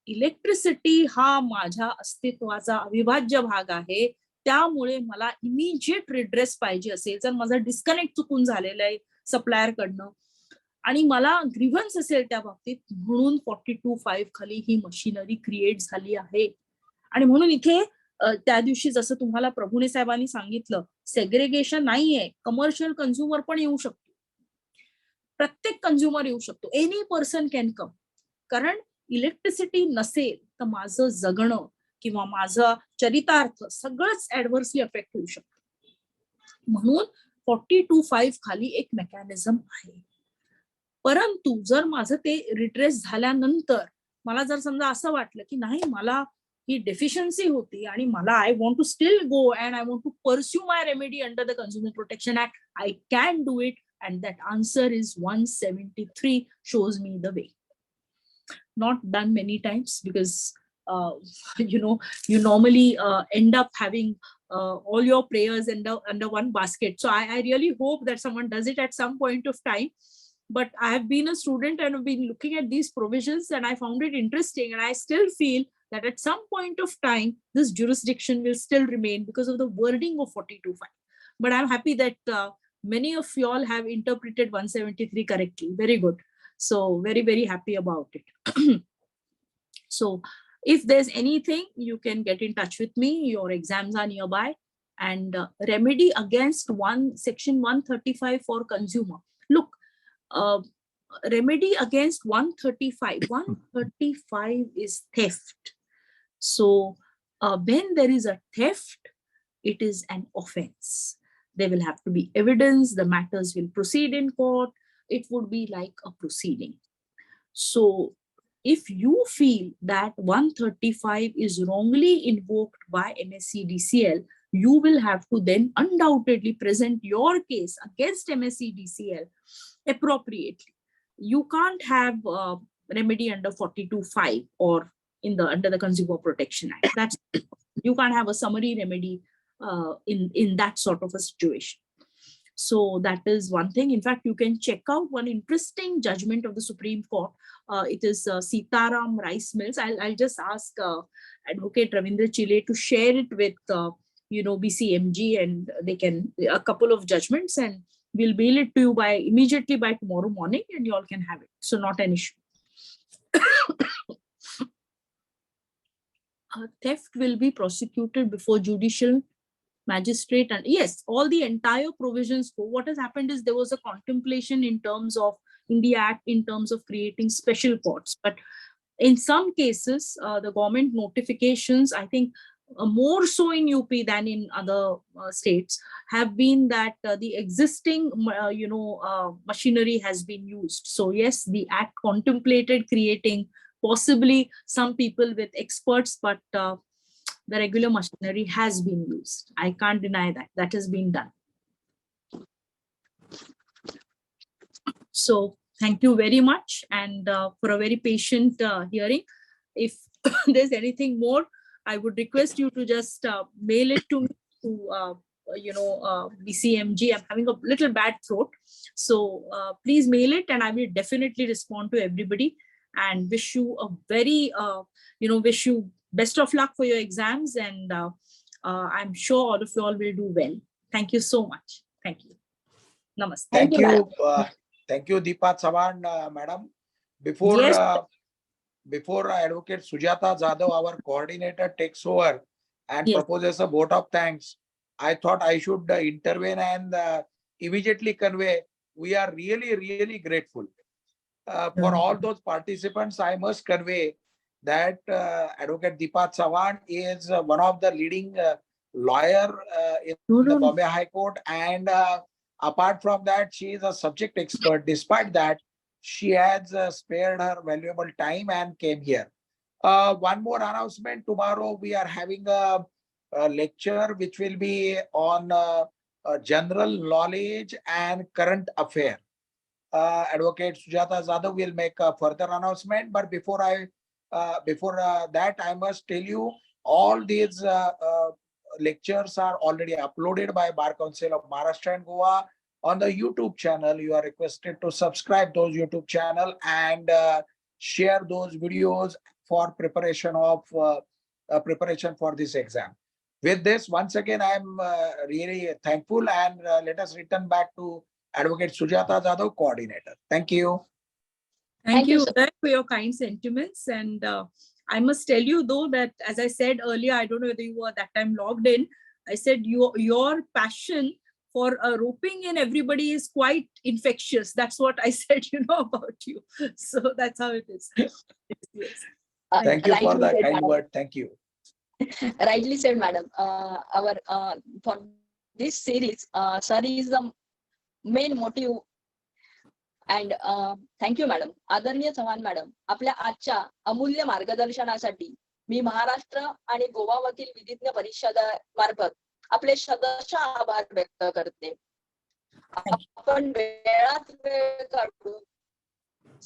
Speaker 1: electricity हा माझ्या अस्तित्वाचा अविभाज्य भाग आहे. त्यामुळे मला immediate redress पाहिजे असेल, जर माझा डिस्कनेक्ट चुकून झालेला आहे सप्लायर कडनं आणि मला ग्रीव्हन्स असेल त्या बाबतीत, म्हणून 42(5) खाली ही मशिनरी क्रिएट झाली आहे. आणि म्हणून इथे त्या दिवशी जसं तुम्हाला प्रभुने साहेबांनी सांगितलं, सेग्रेगेशन नाहीये. कमर्शियल कंझ्युमर पण येऊ शकतो, प्रत्येक कंझ्युमर येऊ शकतो, एनी पर्सन कॅन कम. कारण इलेक्ट्रिसिटी नसेल तर माझं जगणं किंवा माझं चरितार्थ सगळंच ऍडव्हर्सली अफेक्ट होऊ शकतं. म्हणून 42(5) खाली एक मेकॅनिझम आहे. परंतु जर माझं ते रिड्रेस झाल्यानंतर मला जर समजा असं वाटलं की नाही, मला ही डेफिशियन्सी होती आणि मला I want to still go and I want to pursue my remedy under the consumer protection act, I can do it. And that answer is 173 shows me the way. Not done many times because you normally end up having all your prayers under one basket. So I really hope that someone does it at some point of time. But I have been a student and have been looking at these provisions and I found it interesting, and I still feel that at some point of time this jurisdiction will still remain because of the wording of 42(5). But I'm happy that many of you all have interpreted 173 correctly. Very good. So very, very happy about it. So if there's anything, you can get in touch with me. Your exams are nearby. And remedy against section 135 for consumer. Look, remedy against 135. 135 is theft. So when there is a theft, it is an offense. There will have to be evidence. The matters will proceed in court. It would be like a proceeding. So if you feel that 135 is wrongly invoked by MSCDCL, you will have to then undoubtedly present your case against MSCDCL appropriately. You can't have remedy under 42(5) or under the Consumer Protection Act. You can't have a summary remedy in that sort of a situation. So that is one thing. In fact, you can check out one interesting judgment of the Supreme Court. It is Sitaram Rice Mills. I'll just ask Advocate Ravindra Chile to share it with BCMG, and they can a couple of judgments, and we'll mail it to you immediately by tomorrow morning, and you all can have it. So not an issue. Theft will be prosecuted before judicial magistrate, and yes, all the entire provisions. What has happened is there was a contemplation in the act in terms of creating special courts, but in some cases the government notifications, I think more so in UP than in other states, have been that the existing machinery has been used. So yes, the act contemplated creating possibly some people with experts, but the regular machinery has been used. I can't deny that has been done. So thank you very much, and for a very patient hearing. If there's anything more, I would request you to just mail it to me to BCMG. I'm having a little bad throat, so please mail it, and I will definitely respond to everybody. And wish you a very wish you best of luck for your exams, and I'm sure all of you all will do well. Thank you so much. Thank you. Namaste.
Speaker 2: Thank you. Thank you, Deepa Chavan, madam. Before Advocate Sujata Jadhav, our coordinator, takes over and proposes a vote of thanks, I thought I should intervene and immediately convey we are really, really grateful. For all those participants, I must convey that Advocate Deepa Chavan is one of the leading lawyer in the Bombay High Court, and apart from that, she is a subject expert. Despite that, she has spared her valuable time and came here. One more announcement: tomorrow we are having a lecture which will be on general knowledge and current affair. Advocate Sujata Jadhav will make a further announcement, but before that, I must tell you all these lectures are already uploaded by Bar Council of Maharashtra and Goa on the YouTube channel. You are requested to subscribe those YouTube channel and share those videos for preparation for this exam. With this, once again, I am really thankful, and let us return back to Advocate Sujata Jadhav, coordinator. Thank you.
Speaker 1: Thank you for your kind sentiments. And I must tell you, though, that as I said earlier, I don't know whether you were that time logged in, I said your passion for roping in everybody is quite infectious. That's what I said, about you. So that's how it is. Yes.
Speaker 2: Thank you for the kind word. Thank you.
Speaker 3: Rightly said, madam. For this series, sir is the main motive. And thank you, madam. आदरणीय Chavan madam, आपल्या आजच्या अमूल्य मार्गदर्शनासाठी मी महाराष्ट्र आणि गोवा वकील विधिज्ञ परिषदेमार्फत आपले सदस्य आभार व्यक्त करते. आपण वेळात वेळ काढून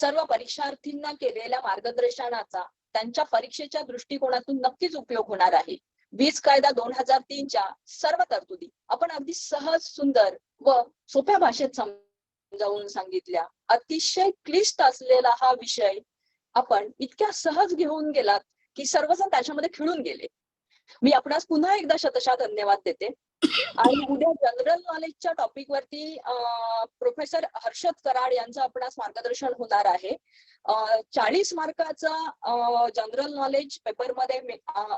Speaker 3: सर्व परीक्षार्थींना केलेल्या मार्गदर्शनाचा त्यांच्या परीक्षेच्या दृष्टिकोनातून नक्कीच उपयोग होणार आहे. वीज कायदा 2003 च्या सर्व तरतुदी आपण अगदी सहज, सुंदर व सोप्या भाषेत समजावून सांगितल्या. अतिशय क्लिष्ट असलेला हा विषय आपण इतक्या सहज घेऊन गेलात की सर्वजण त्याच्यामध्ये खिळून गेले. मी आपणास पुन्हा एकदा शतशः धन्यवाद देते. आणि उद्या जनरल नॉलेजच्या टॉपिक वरती प्रोफेसर हर्षद कराड यांचं आपणास मार्गदर्शन होणार आहे. 40 मार्काचा जनरल नॉलेज पेपर मध्ये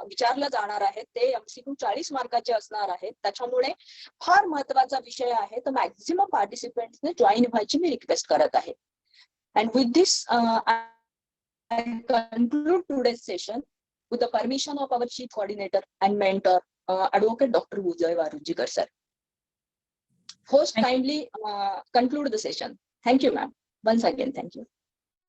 Speaker 3: विचारलं जाणार आहे. ते MCQ 40 मार्काचे असणार आहेत. त्याच्यामुळे फार महत्वाचा विषय आहे. तर मॅक्झिमम पार्टिसिपेंट्सने जॉईन व्हायची मी रिक्वेस्ट करत आहे. And with this I conclude today's session with the permission of our chief coordinator and mentor, Advocate Dr. Vijay Varujikar sir. Host kindly conclude the session. Thank you, ma'am. Once again, thank you.